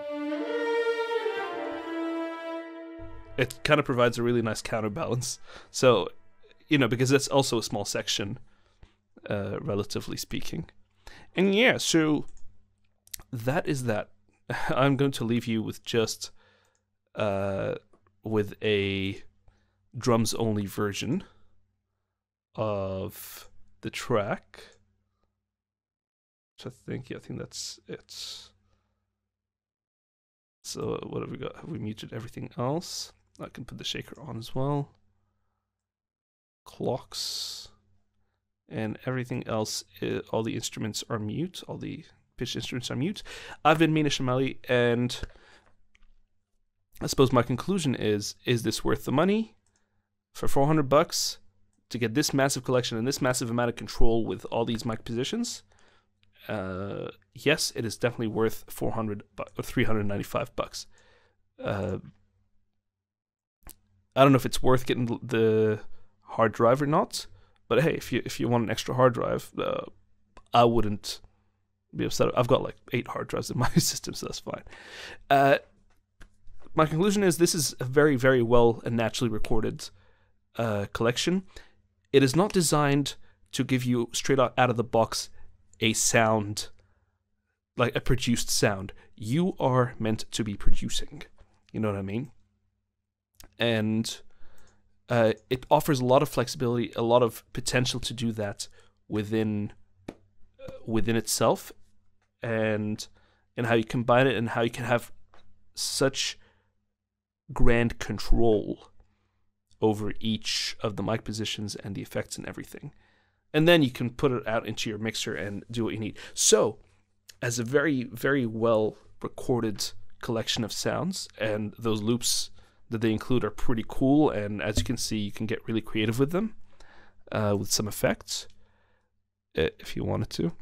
it kind of provides a really nice counterbalance. So, you know, because that's also a small section, relatively speaking. And yeah, so that is that. I'm going to leave you with just with a drums only version of the track. Which I think that's it. So what have we got? Have we muted everything else? I can put the shaker on as well. Clocks and everything else. All the instruments are mute. All the pitch instruments are mute. I've been Meena Shamaly, and I suppose my conclusion is this worth the money? For $400 to get this massive collection and this massive amount of control with all these mic positions? Yes, it is definitely worth $400 or $395. I don't know if it's worth getting the hard drive or not, but hey, if you want an extra hard drive, I wouldn't be upset. I've got like 8 hard drives in my system, so that's fine. My conclusion is this is a very, very well and naturally recorded collection. It is not designed to give you straight out of the box a sound, like a produced sound. You are meant to be producing. You know what I mean? and it offers a lot of flexibility, a lot of potential to do that within itself, and how you combine it, and how you can have such grand control over each of the mic positions and the effects and everything. And then you can put it out into your mixer and do what you need. So, as a very, very well recorded collection of sounds, and those loops that they include are pretty cool, and as you can see, you can get really creative with them, with some effects, if you wanted to.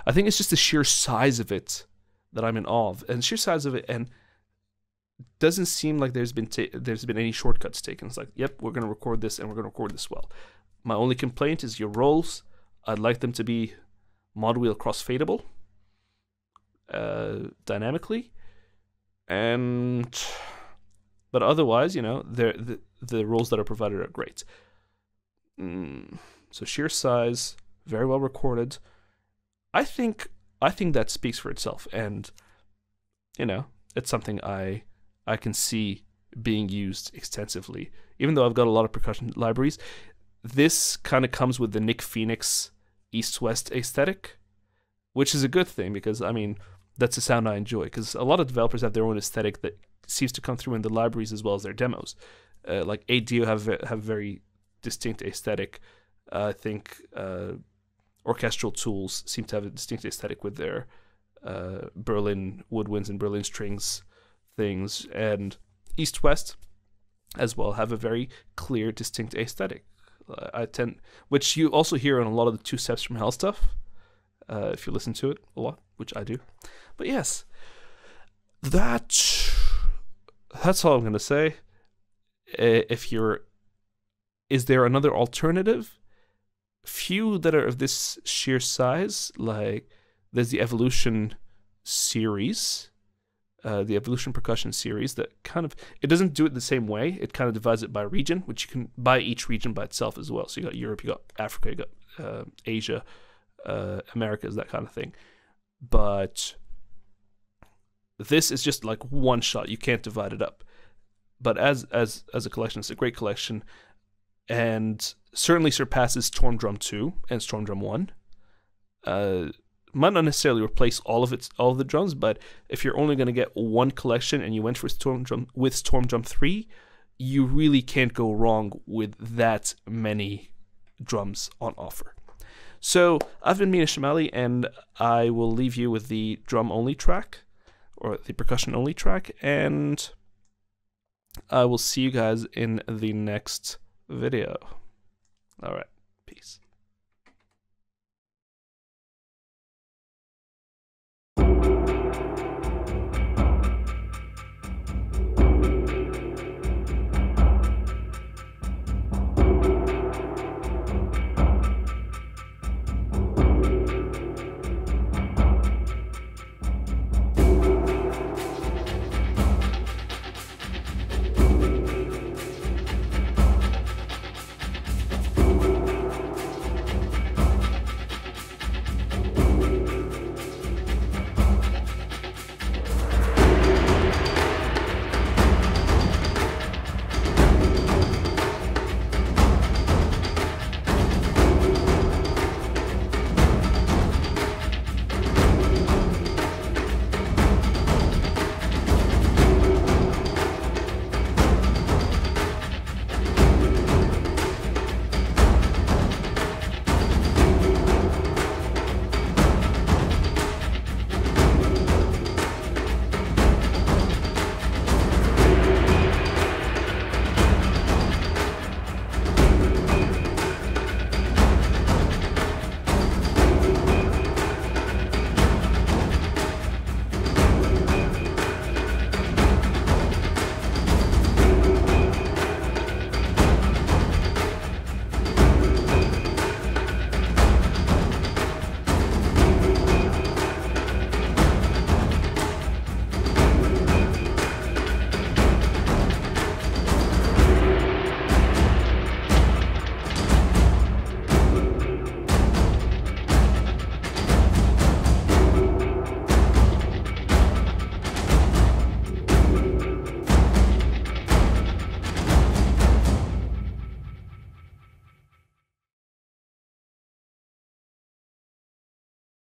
I think it's just the sheer size of it that I'm in awe of, and the sheer size of it, and doesn't seem like there's been any shortcuts taken. It's like, yep, we're going to record this, and we're going to record this well. My only complaint is your rolls. I'd like them to be mod wheel crossfadeable, dynamically, but otherwise, the rolls that are provided are great. So sheer size, very well recorded. I think that speaks for itself, and it's something I can see being used extensively. Even though I've got a lot of percussion libraries, this kind of comes with the Nick Phoenix East-West aesthetic, which is a good thing, because that's a sound I enjoy, because a lot of developers have their own aesthetic that seems to come through in the libraries as well as their demos. Like ADO have very distinct aesthetic. I think Orchestral Tools seem to have a distinct aesthetic with their Berlin woodwinds and Berlin strings things, and East-West as well have a very clear, distinct aesthetic. Which you also hear on a lot of the Two Steps from Hell stuff, if you listen to it a lot, which I do. But yes, that's all I'm going to say. Is there another alternative? Few that are of this sheer size. Like, there's the Evolution series, the Evolution Percussion series, that it doesn't do it the same way. It kind of divides it by region, which you can buy each region by itself as well. So you got Europe, you got Africa, you got Asia, Americas, that kind of thing. But this is just like one shot. You can't divide it up. But as a collection, it's a great collection, and certainly surpasses Stormdrum 2 and Stormdrum 1. Might not necessarily replace all of the drums, but if you're only going to get one collection and you went for Stormdrum 3, you really can't go wrong with that many drums on offer. So I've been Meena Shamaly, and I will leave you with the drum only track, or the percussion only track, and I will see you guys in the next video. All right, peace.